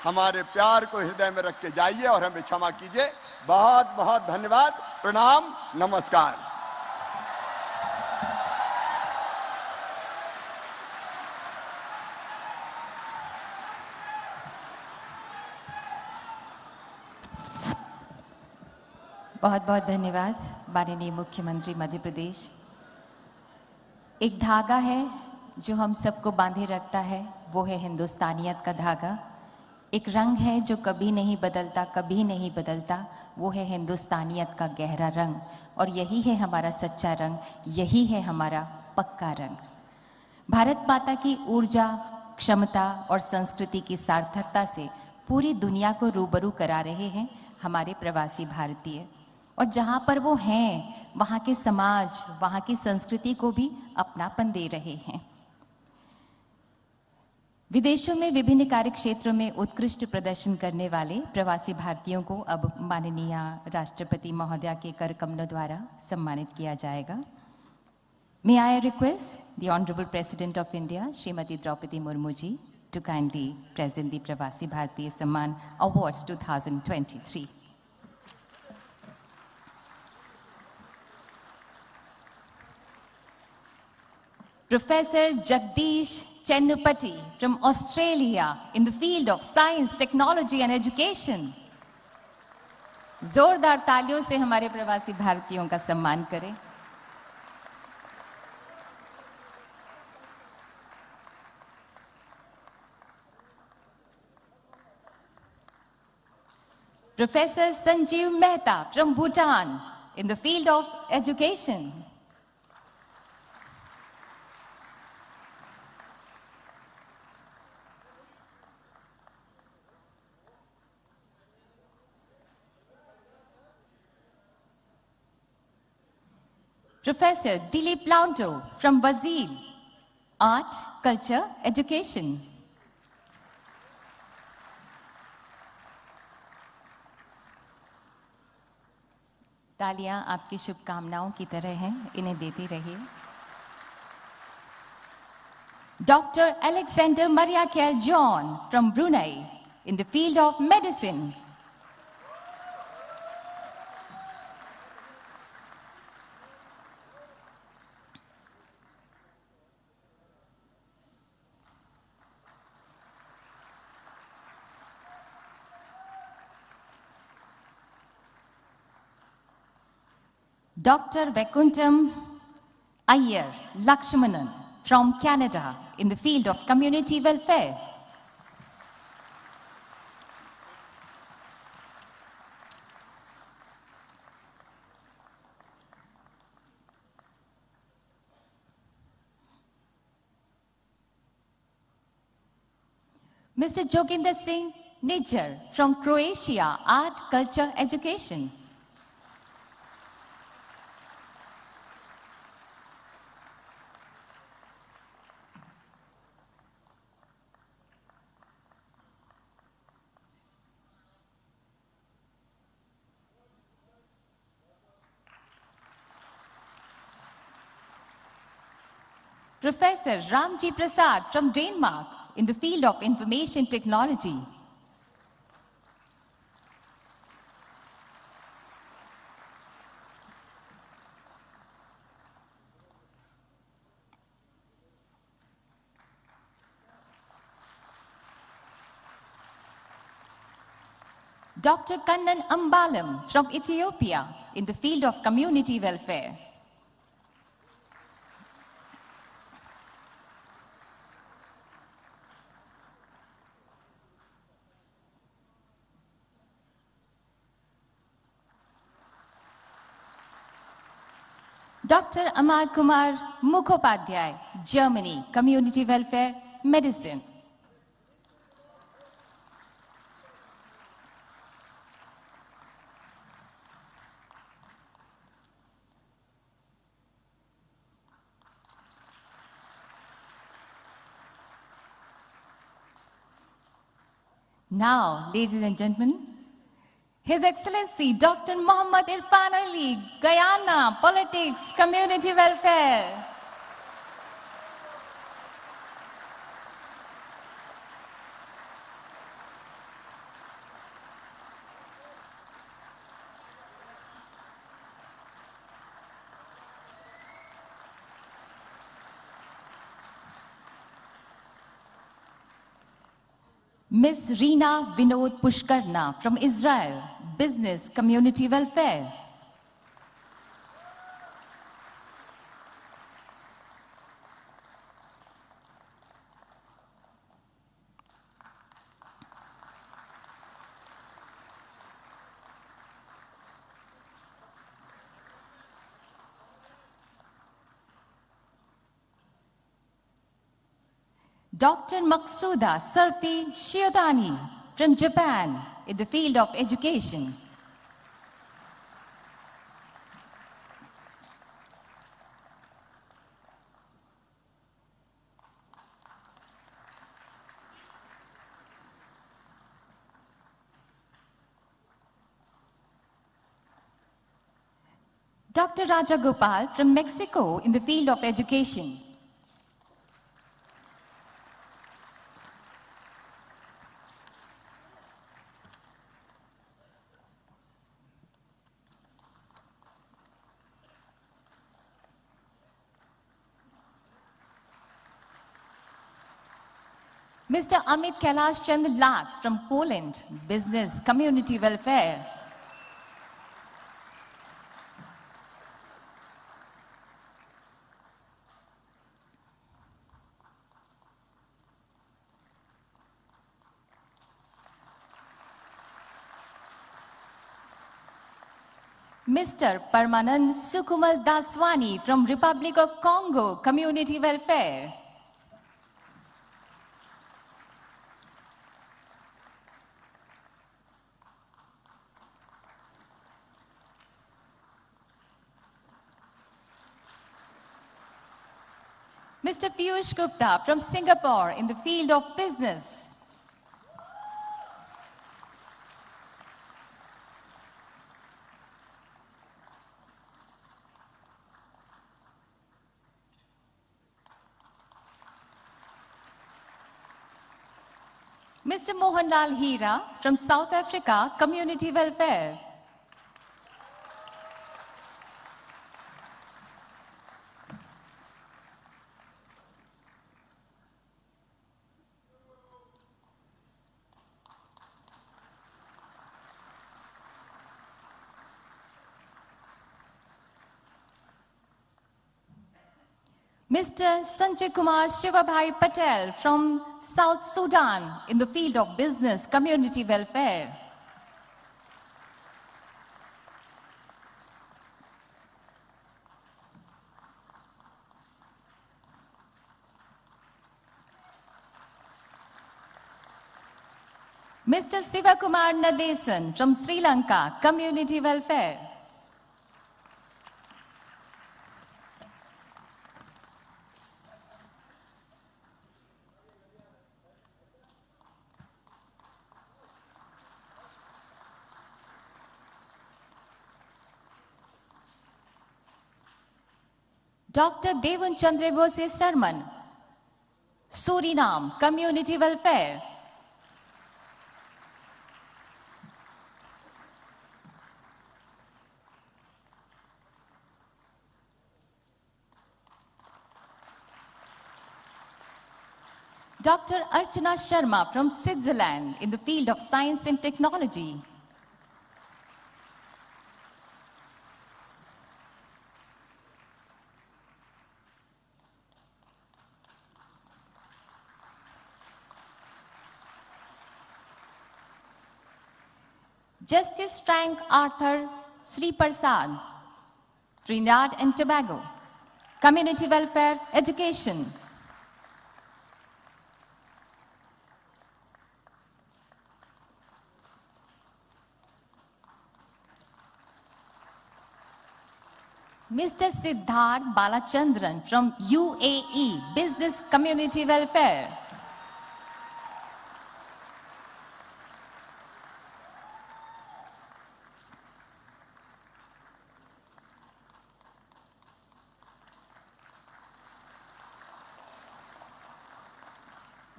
हमारे प्यार को हृदय में रख के जाइए और हमें क्षमा कीजिए। बहुत बहुत धन्यवाद, प्रणाम, नमस्कार। बहुत बहुत धन्यवाद माननीय मुख्यमंत्री मध्य प्रदेश। एक धागा है जो हम सबको बांधे रखता है, वो है हिंदुस्तानियत का धागा। एक रंग है जो कभी नहीं बदलता, कभी नहीं बदलता, वो है हिंदुस्तानियत का गहरा रंग। और यही है हमारा सच्चा रंग, यही है हमारा पक्का रंग। भारत माता की ऊर्जा, क्षमता और संस्कृति की सार्थकता से पूरी दुनिया को रूबरू करा रहे हैं हमारे प्रवासी भारतीय। और जहाँ पर वो हैं, वहाँ के समाज, वहाँ की संस्कृति को भी अपनापन दे रहे हैं। विदेशों में विभिन्न कार्य क्षेत्रों में उत्कृष्ट प्रदर्शन करने वाले प्रवासी भारतीयों को अब माननीय राष्ट्रपति महोदया के कर कमलों द्वारा सम्मानित किया जाएगा। May I request the Honorable President of India, Srimati Droupadi Murmu ji, to kindly present the Pravasi Bharatiya Samman Awards 2023. Professor Jagdish Chennupati from Australia in the field of science, technology and education. जोरदार तालियों से हमारे प्रवासी भारतीयों का सम्मान करें। Professor Sanjeev Mehta from Bhutan in the field of education. Professor Dilip Launto from Brazil, Art, Culture, Education. तालियां आपकी शुभकामनाओं की तरह हैं, इन्हें देते रहिए। Dr. Alexander Mariakel John from Brunei in the field of medicine. Dr. Vaikuntham Iyer Lakshmanan from Canada in the field of community welfare. Mr. Joginder Singh Nijjar from Croatia, Art, Culture, Education. Professor Ramji Prasad from Denmark in the field of information technology. Dr. Kannan Ambalam from Ethiopia in the field of community welfare. Dr. Amar Kumar Mukhopadhyay, Germany, Community Welfare, Medicine. Now, ladies and gentlemen, His Excellency Dr. Muhammad Irfan Ali, Guyana, Politics, Community Welfare. Ms. Reena Vinod Pushkarna from Israel, Business Community Welfare. Dr. Maqsuda Sarfi Shiodani from Japan in the field of education. Dr. Raja Gopal from Mexico in the field of education. Mr. Amit Kailash Chandra Lath from Poland, Business Community Welfare. Mr. Parmanand Sukumal Daswani from Republic of Congo, Community Welfare. Mr. Piyush Gupta from Singapore in the field of business. Mr. Mohanlal Hira from South Africa, Community Welfare. Mr. Sanjay Kumar Shivabhai Patel from South Sudan in the field of business community welfare. Mr. Sivakumar Nadesan from Sri Lanka, community welfare. Dr. Devun Chandrebose Sarman, Suriname, community welfare. Dr. Archana Sharma from Switzerland in the field of science and technology. Justice Frank Arthur Sri Prasad, Trinidad and Tobago, community welfare, education. Mr. Siddharth Balachandran from UAE, business community welfare.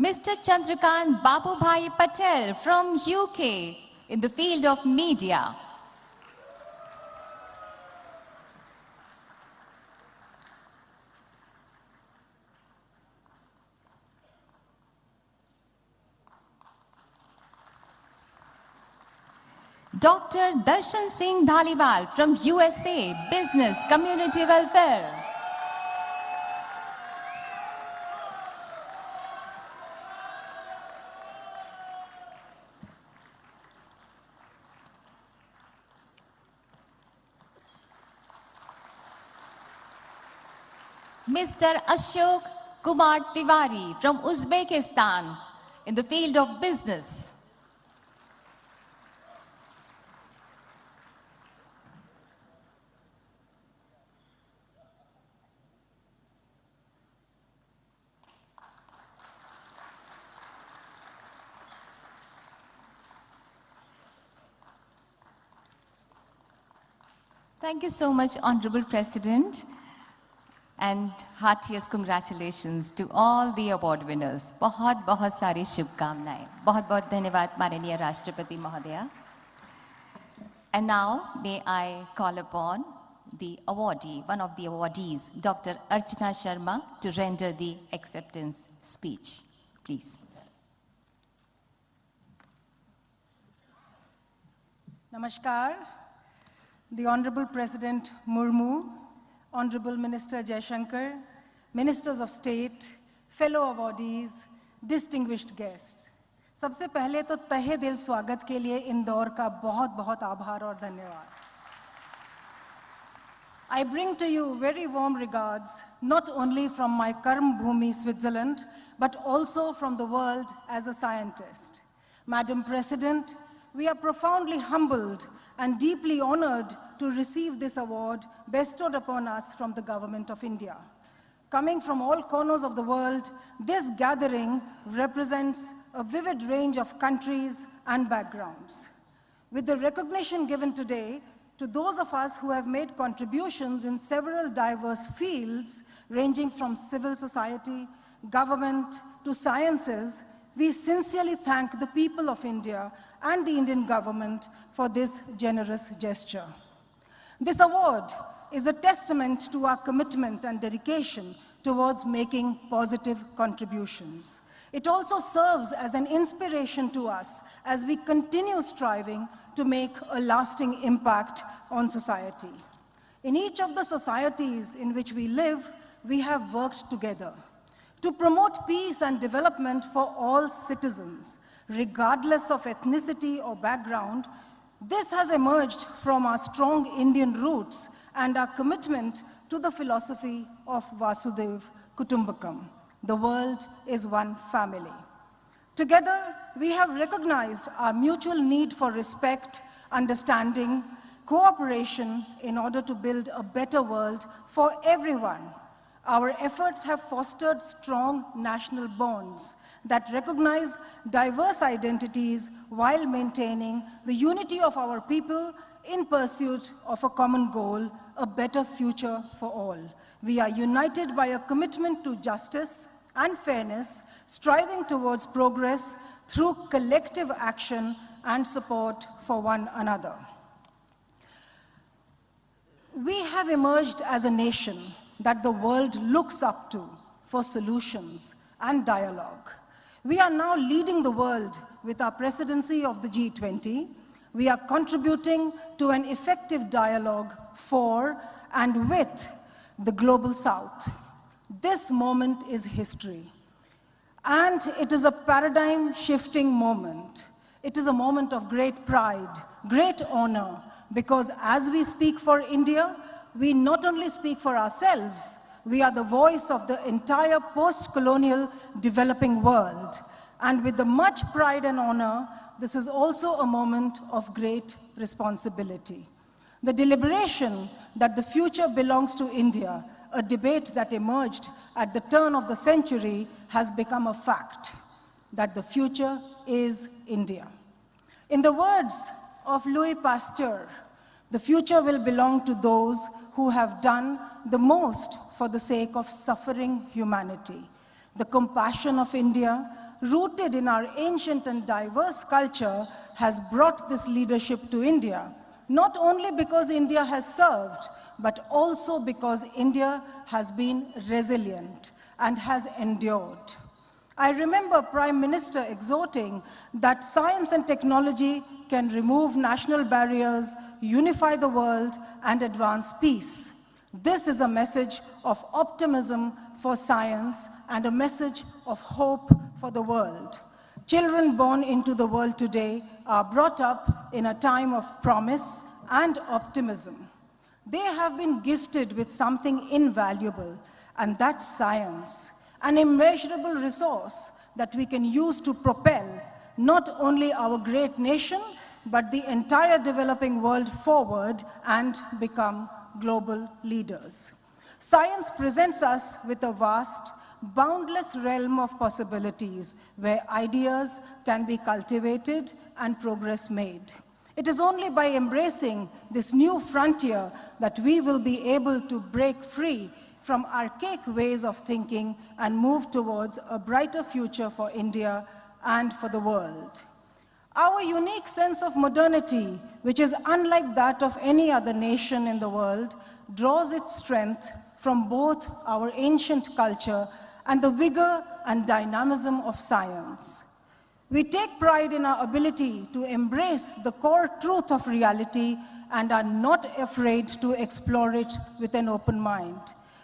Mr. Chandrakant Babubhai Patel from UK in the field of media. Dr. Darshan Singh Dhaliwal from USA, Business Community Welfare. Mr. Ashok Kumar Tiwari from Uzbekistan in the field of business. Thank you so much, Honorable President, and heartiest congratulations to all the award winners. बहुत बहुत सारी शुभकामनाएं. बहुत बहुत धन्यवाद माननीय राष्ट्रपति महोदया. And now may I call upon the awardee, one of the awardees, Dr. Archana Sharma, to render the acceptance speech. Please. Namaskar. The Honorable President Murmu, Honorable Minister Jaishankar, Ministers of State, fellow awardees, distinguished guests. सबसे पहले तो तहे दिल स्वागत के लिए इंदौर का बहुत बहुत आभार और धन्यवाद. I bring to you very warm regards, not only from my Karm Bhumi, Switzerland, but also from the world as a scientist. Madam President, we are profoundly humbled and deeply honored to receive this award bestowed upon us from the Government of India. Coming from all corners of the world, this gathering represents a vivid range of countries and backgrounds. With the recognition given today to those of us who have made contributions in several diverse fields, ranging from civil society, government, to sciences, we sincerely thank the people of India and the Indian government for this generous gesture. This award is a testament to our commitment and dedication towards making positive contributions. It also serves as an inspiration to us as we continue striving to make a lasting impact on society. In each of the societies in which we live, we have worked together to promote peace and development for all citizens, regardless of ethnicity or background. This has emerged from our strong Indian roots and our commitment to the philosophy of Vasudhaiva Kutumbakam. The world is one family. Together, we have recognized our mutual need for respect, understanding, cooperation in order to build a better world for everyone. Our efforts have fostered strong national bonds that recognize diverse identities while maintaining the unity of our people in pursuit of a common goal, a better future for all. We are united by a commitment to justice and fairness, striving towards progress through collective action and support for one another. We have emerged as a nation that the world looks up to for solutions and dialogue. We are now leading the world with our presidency of the G20. We are contributing to an effective dialogue for and with the global South. This moment is history, and it is a paradigm-shifting moment. It is a moment of great pride, great honor, because as we speak for India, we not only speak for ourselves, we are the voice of the entire post-colonial developing world. And with the much pride and honor, this is also a moment of great responsibility. The deliberation that the future belongs to India, a debate that emerged at the turn of the century, has become a fact, that the future is India. In the words of Louis Pasteur, the future will belong to those who have done the most for the sake of suffering humanity. The compassion of India rooted in our ancient and diverse culture, has brought this leadership to India, not only because India has served, but also because India has been resilient and has endured. I remember Prime Minister exhorting that science and technology can remove national barriers, unify the world, and advance peace. This is a message of optimism for science and a message of hope for the world. Children born into the world today are brought up in a time of promise and optimism. They have been gifted with something invaluable, and that's science, an immeasurable resource that we can use to propel not only our great nation, but the entire developing world forward and become global leaders. Science presents us with a vast, boundless realm of possibilities where ideas can be cultivated and progress made. It is only by embracing this new frontier that we will be able to break free from archaic ways of thinking and move towards a brighter future for India and for the world. Our unique sense of modernity, which is unlike that of any other nation in the world, draws its strength from both our ancient culture and the vigor and dynamism of science. We take pride in our ability to embrace the core truth of reality and are not afraid to explore it with an open mind.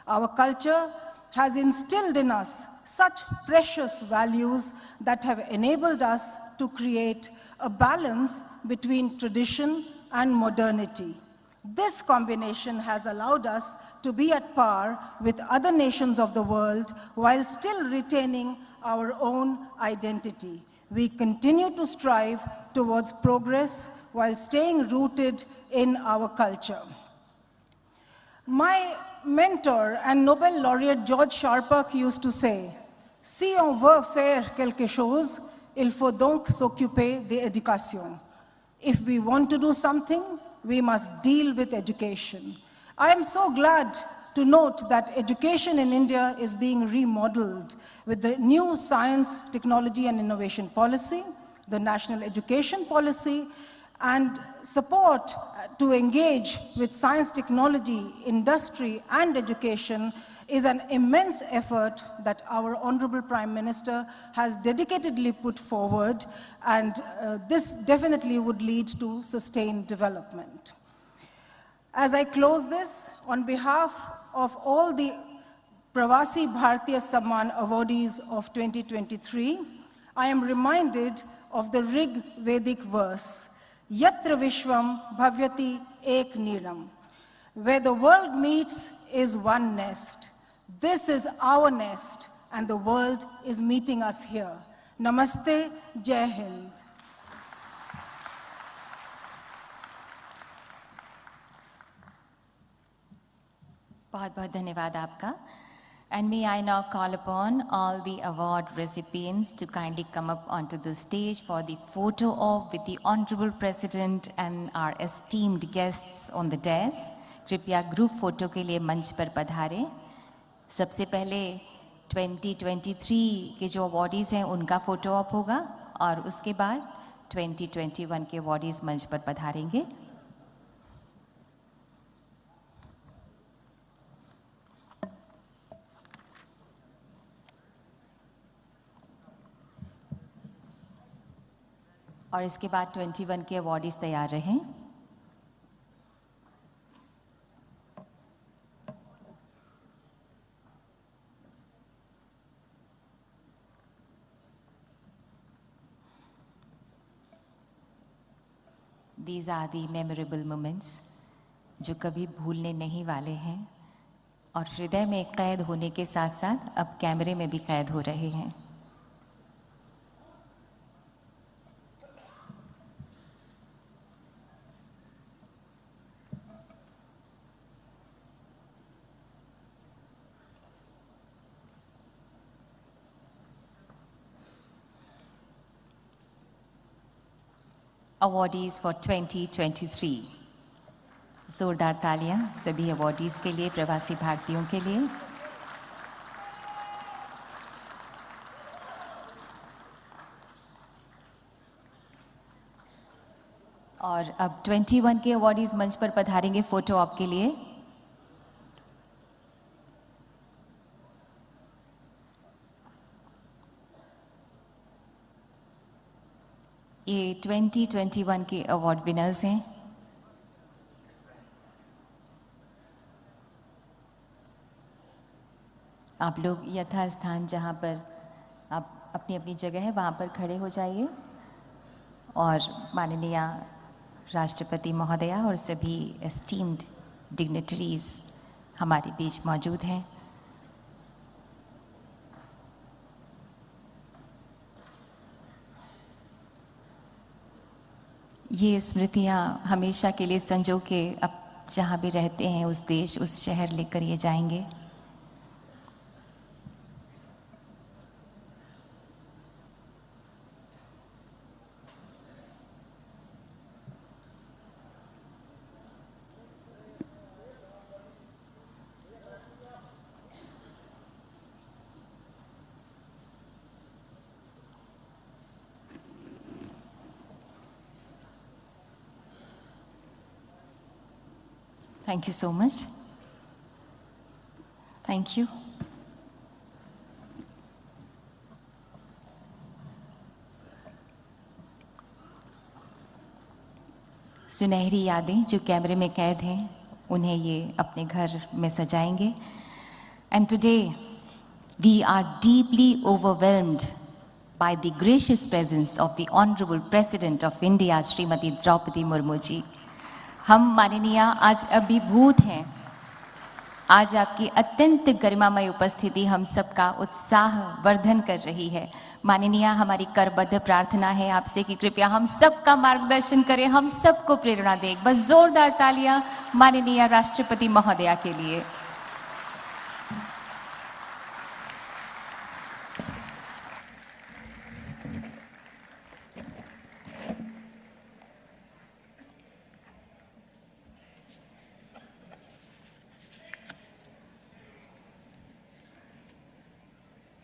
Our culture has instilled in us such precious values that have enabled us to create a balance between tradition and modernity. This combination has allowed us to be at par with other nations of the world while still retaining our own identity. We continue to strive towards progress while staying rooted in our culture. My mentor and Nobel laureate George Sharpak used to say, "Si on veut faire quelque chose, il faut donc s'occuper de l'éducation." If we want to do something, we must deal with education. I am so glad to note that education in India is being remodeled with the new Science, Technology and Innovation Policy, the National Education Policy, and support to engage with science, technology, industry, and education is an immense effort that our Honorable Prime Minister has dedicatedly put forward, and this definitely would lead to sustained development. As I close this, on behalf of all the Pravasi Bharatiya Samman awardees of 2023, I am reminded of the Rig Vedic verse, Yatra Vishwam Bhavyati Ek Niram. Where the world meets is one nest. This is our nest, and the world is meeting us here. Namaste, Jai Hind. बहुत बहुत धन्यवाद आपका. And may I now call upon all the award recipients to kindly come up onto the stage for the photo op with the Honorable President and our esteemed guests on the dais. कृपया group photo के लिए मंच पर पधारें. सबसे पहले 2023 के जो awardees हैं उनका फोटो ऑप होगा और उसके बाद 2021 के अवॉर्डीज मंच पर पधारेंगे. और इसके बाद 21 के अवॉर्डीज तैयार रहें. These are the memorable moments जो कभी भूलने नहीं वाले हैं और हृदय में कैद होने के साथ साथ अब कैमरे में भी कैद हो रहे हैं. Awardees for 2023. जोरदार तालियां सभी अवॉर्डीज के लिए, प्रवासी भारतीयों के लिए. और अब 21 के अवॉर्डीज मंच पर पधारेंगे फोटो ऑप के लिए। ये 2021 के अवार्ड विनर्स हैं। आप लोग यथास्थान जहां पर आप अपनी अपनी जगह है वहां पर खड़े हो जाइए और माननीय राष्ट्रपति महोदया और सभी एस्टीम्ड डिग्नेटरीज हमारे बीच मौजूद हैं। ये स्मृतियाँ हमेशा के लिए संजो के अब जहाँ भी रहते हैं उस देश उस शहर लेकर ये जाएंगे। Thank you so much. Thank you. सुनहरी यादें जो कैमरे में कैद हैं उन्हें ये अपने घर में सजाएंगे। And today we are deeply overwhelmed by the gracious presence of the Honorable President of India, Shrimati Draupadi Murmu ji. हम माननीय आज अभिभूत हैं। आज आपकी अत्यंत गरिमामय उपस्थिति हम सबका उत्साह वर्धन कर रही है। माननीय हमारी करबद्ध प्रार्थना है आपसे कि कृपया हम सबका मार्गदर्शन करें, हम सबको प्रेरणा दें। बस जोरदार तालियां माननीय राष्ट्रपति महोदया के लिए।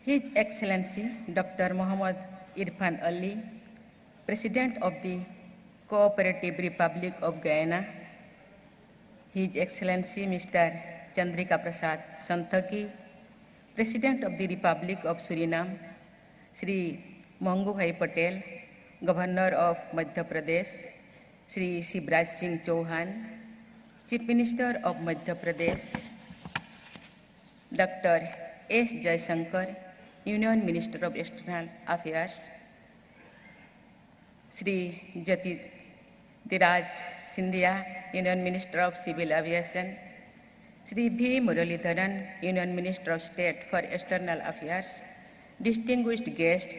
His Excellency Dr. Muhammad Irfan Ali, President of the Cooperative Republic of Guyana, His Excellency Mr. Chandrika Prasad Santokhi, President of the Republic of Suriname, Shri Mangu Bhai Patel, Governor of Madhya Pradesh, Shri Shivraj Singh Chauhan, Chief Minister of Madhya Pradesh, Dr. S. Jaishankar, Union Minister of External Affairs, Shri Jyotiraj Scindia, Union Minister of Civil Aviation, Shri V. Muralidharan, Union Minister of State for External Affairs, distinguished guests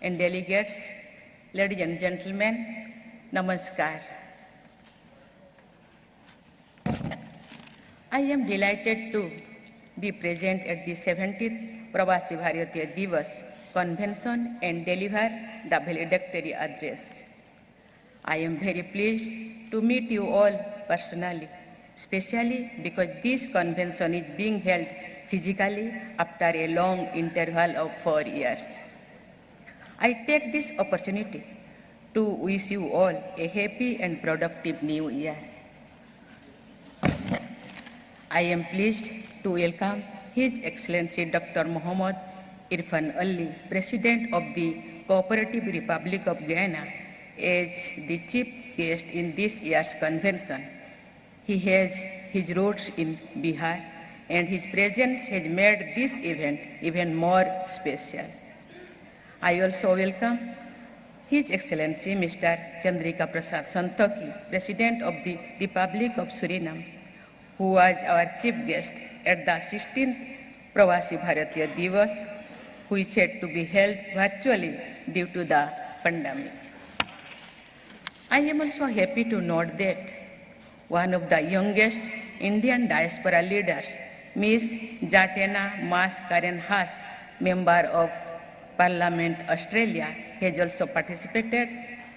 and delegates, ladies and gentlemen, Namaskar. I am delighted to be present at the 70th Pravasi Bharatiya Divas Convention and deliver the valedictory address. I am very pleased to meet you all personally, especially because this convention is being held physically after a long interval of 4 years. I take this opportunity to wish you all a happy and productive new year. I am pleased to welcome His Excellency Dr. Muhammad Irfan Ali, President of the Cooperative Republic of Guyana, as the chief guest in this year's convention. He has his roots in Bihar, and his presence has made this event even more special. I also welcome His Excellency Mr. Chandrika Prasad Santokhi, President of the Republic of Suriname, who was our chief guest at the 16th Pravasi Bharatiya Divas, which had to be held virtually due to the pandemic. I am also happy to note that one of the youngest Indian diaspora leaders, Ms. Jatena Mas Karen Haas, member of Parliament Australia, has also participated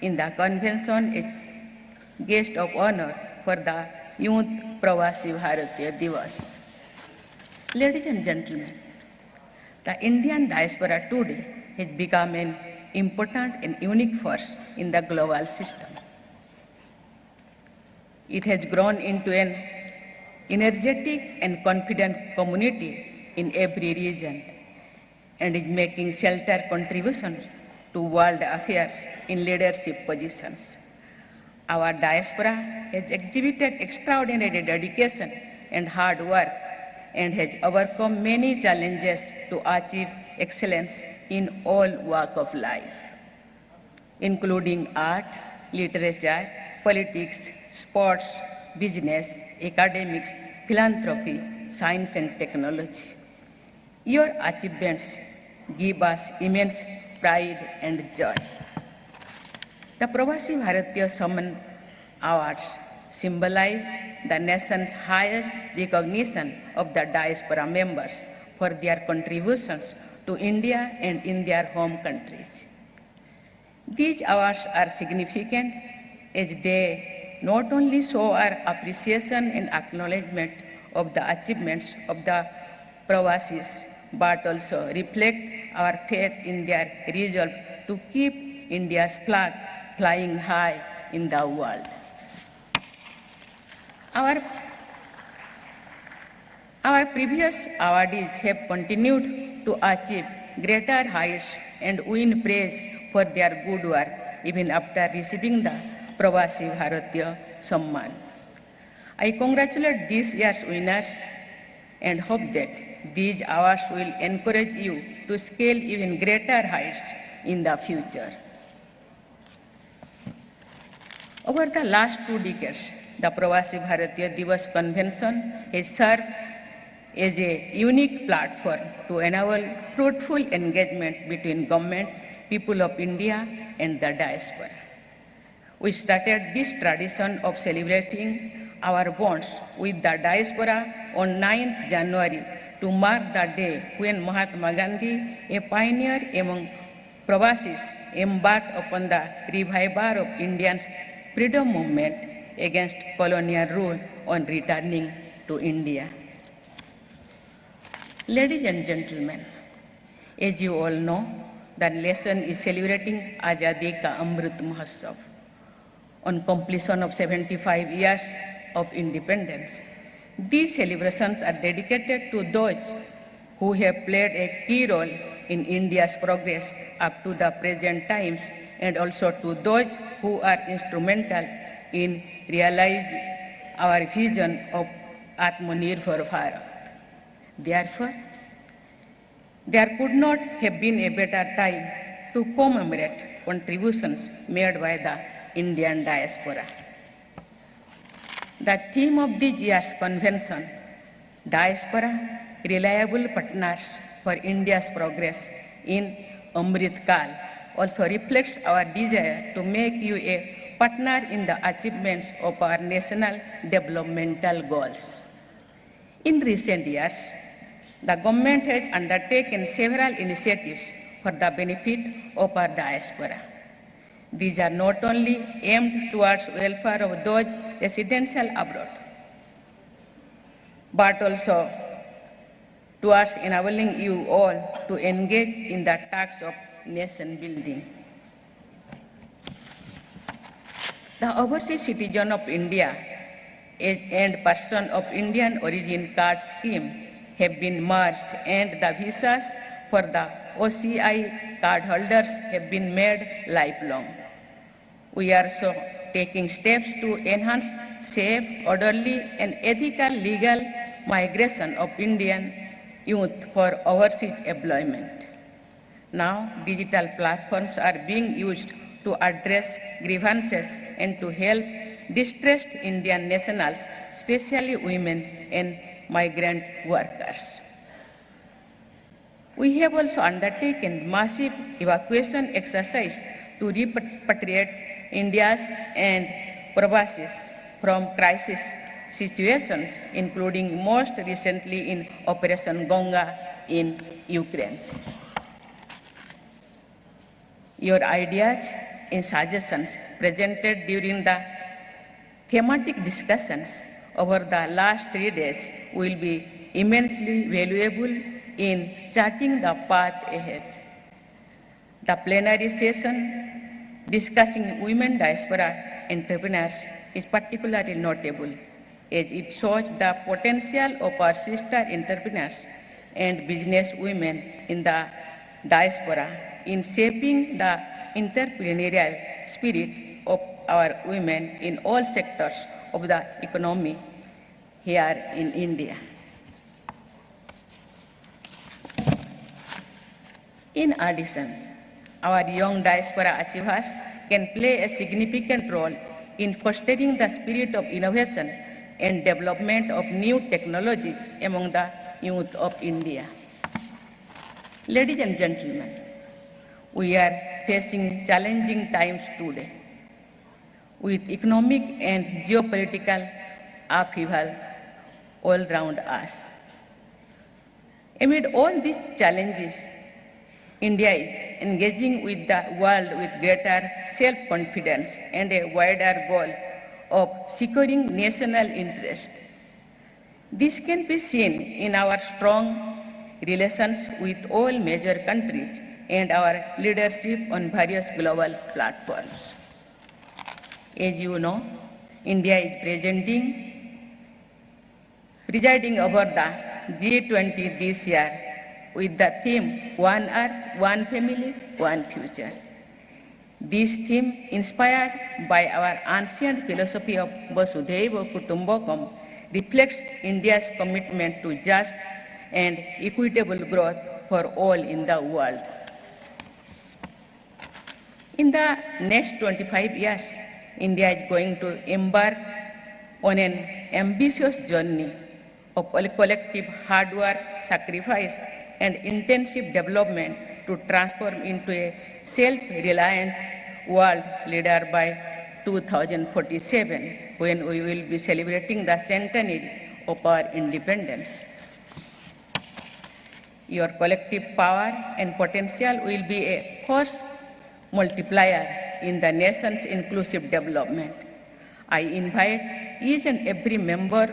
in the convention as guest of honor for the Youth Pravasi Bharatiya Divas. Ladies and gentlemen, the Indian diaspora today has become an important and unique force in the global system. It has grown into an energetic and confident community in every region and is making sheltered contributions to world affairs in leadership positions. Our diaspora has exhibited extraordinary dedication and hard work and has overcome many challenges to achieve excellence in all walks of life, including art, literature, politics, sports, business, academics, philanthropy, science and technology. Your achievements give us immense pride and joy. The Pravasi Bharatiya Samman Awards symbolize the nation's highest recognition of the diaspora members for their contributions to India and in their home countries. These awards are significant as they not only show our appreciation and acknowledgement of the achievements of the Pravasis, but also reflect our faith in their resolve to keep India's flag flying high in the world. Our previous awardees have continued to achieve greater heights and win praise for their good work even after receiving the Pravasi Bharatiya Samman. I congratulate this year's winners and hope that these awards will encourage you to scale even greater heights in the future. Over the last 2 decades, the Pravasi Bharatiya Divas Convention has served as a unique platform to enable fruitful engagement between government, people of India, and the diaspora. We started this tradition of celebrating our bonds with the diaspora on 9th January to mark the day when Mahatma Gandhi, a pioneer among Pravasis, embarked upon the revival of Indians' freedom movement against colonial rule on returning to India. Ladies and gentlemen, as you all know, the nation is celebrating Azadi Ka Amrit Mahotsav on completion of 75 years of independence. These celebrations are dedicated to those who have played a key role in India's progress up to the present times, and also to those who are instrumental in realizing our vision of Atmanirbhar Bharat. Therefore, there could not have been a better time to commemorate contributions made by the Indian diaspora. The theme of this year's convention, Diaspora, Reliable Partners for India's Progress in Amrit Kal, also reflects our desire to make you a partner in the achievements of our national developmental goals. In recent years, the government has undertaken several initiatives for the benefit of our diaspora. These are not only aimed towards welfare of those residential abroad, but also towards enabling you all to engage in the tasks of nation building. The overseas citizen of India and person of Indian origin card scheme have been merged, and the visas for the OCI cardholders have been made lifelong. We are also taking steps to enhance safe, orderly, and ethical legal migration of Indian youth for overseas employment. Now, digital platforms are being used to address grievances and to help distressed Indian nationals, especially women and migrant workers. We have also undertaken massive evacuation exercise to repatriate India's and Pravasis from crisis situations, including most recently in Operation Ganga in Ukraine. Your ideas and suggestions presented during the thematic discussions over the last 3 days will be immensely valuable in charting the path ahead. The plenary session discussing women diaspora entrepreneurs is particularly notable as it shows the potential of our sister entrepreneurs and business women in the diaspora in shaping the entrepreneurial spirit of our women in all sectors of the economy here in India. In addition, our young diaspora achievers can play a significant role in fostering the spirit of innovation and development of new technologies among the youth of India. Ladies and gentlemen, we are facing challenging times today with economic and geopolitical upheaval all around us. Amid all these challenges, India is engaging with the world with greater self-confidence and a wider goal of securing national interest. This can be seen in our strong relations with all major countries and our leadership on various global platforms. As you know, India is presiding over the G20 this year with the theme, One Earth, One Family, One Future. This theme, inspired by our ancient philosophy of Vasudhaiva Kutumbakam, reflects India's commitment to just and equitable growth for all in the world. In the next 25 years, India is going to embark on an ambitious journey of collective hard work, sacrifice, and intensive development to transform into a self-reliant world leader by 2047, when we will be celebrating the centenary of our independence. Your collective power and potential will be a force multiplier in the nation's inclusive development. I invite each and every member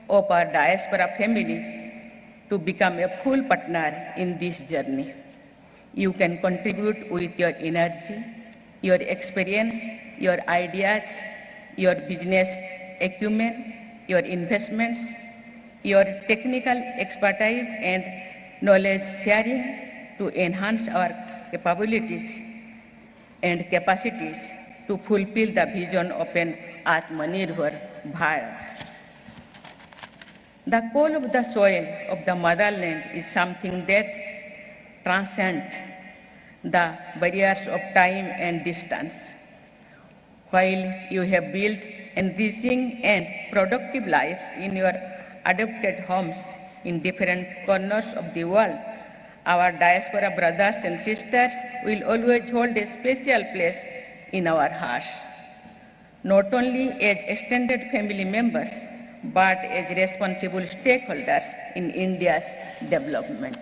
of our diaspora family to become a full partner in this journey. You can contribute with your energy, your experience, your ideas, your business acumen, your investments, your technical expertise and knowledge sharing to enhance our capabilities and capacities to fulfill the vision of an Atmanirbhar Bharat. The call of the soil of the motherland is something that transcends the barriers of time and distance. While you have built enriching and productive lives in your adopted homes in different corners of the world, our diaspora brothers and sisters will always hold a special place in our hearts, not only as extended family members, but as responsible stakeholders in India's development.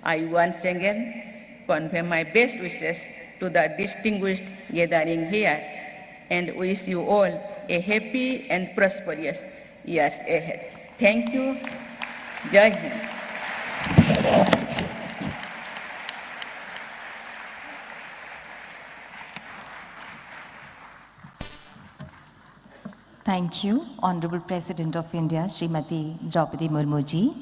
I once again convey my best wishes to the distinguished gathering here and wish you all a happy and prosperous years ahead. Thank you. Jai Hind. Thank you, Honorable President of India, Srimati Droupadi Murmu ji.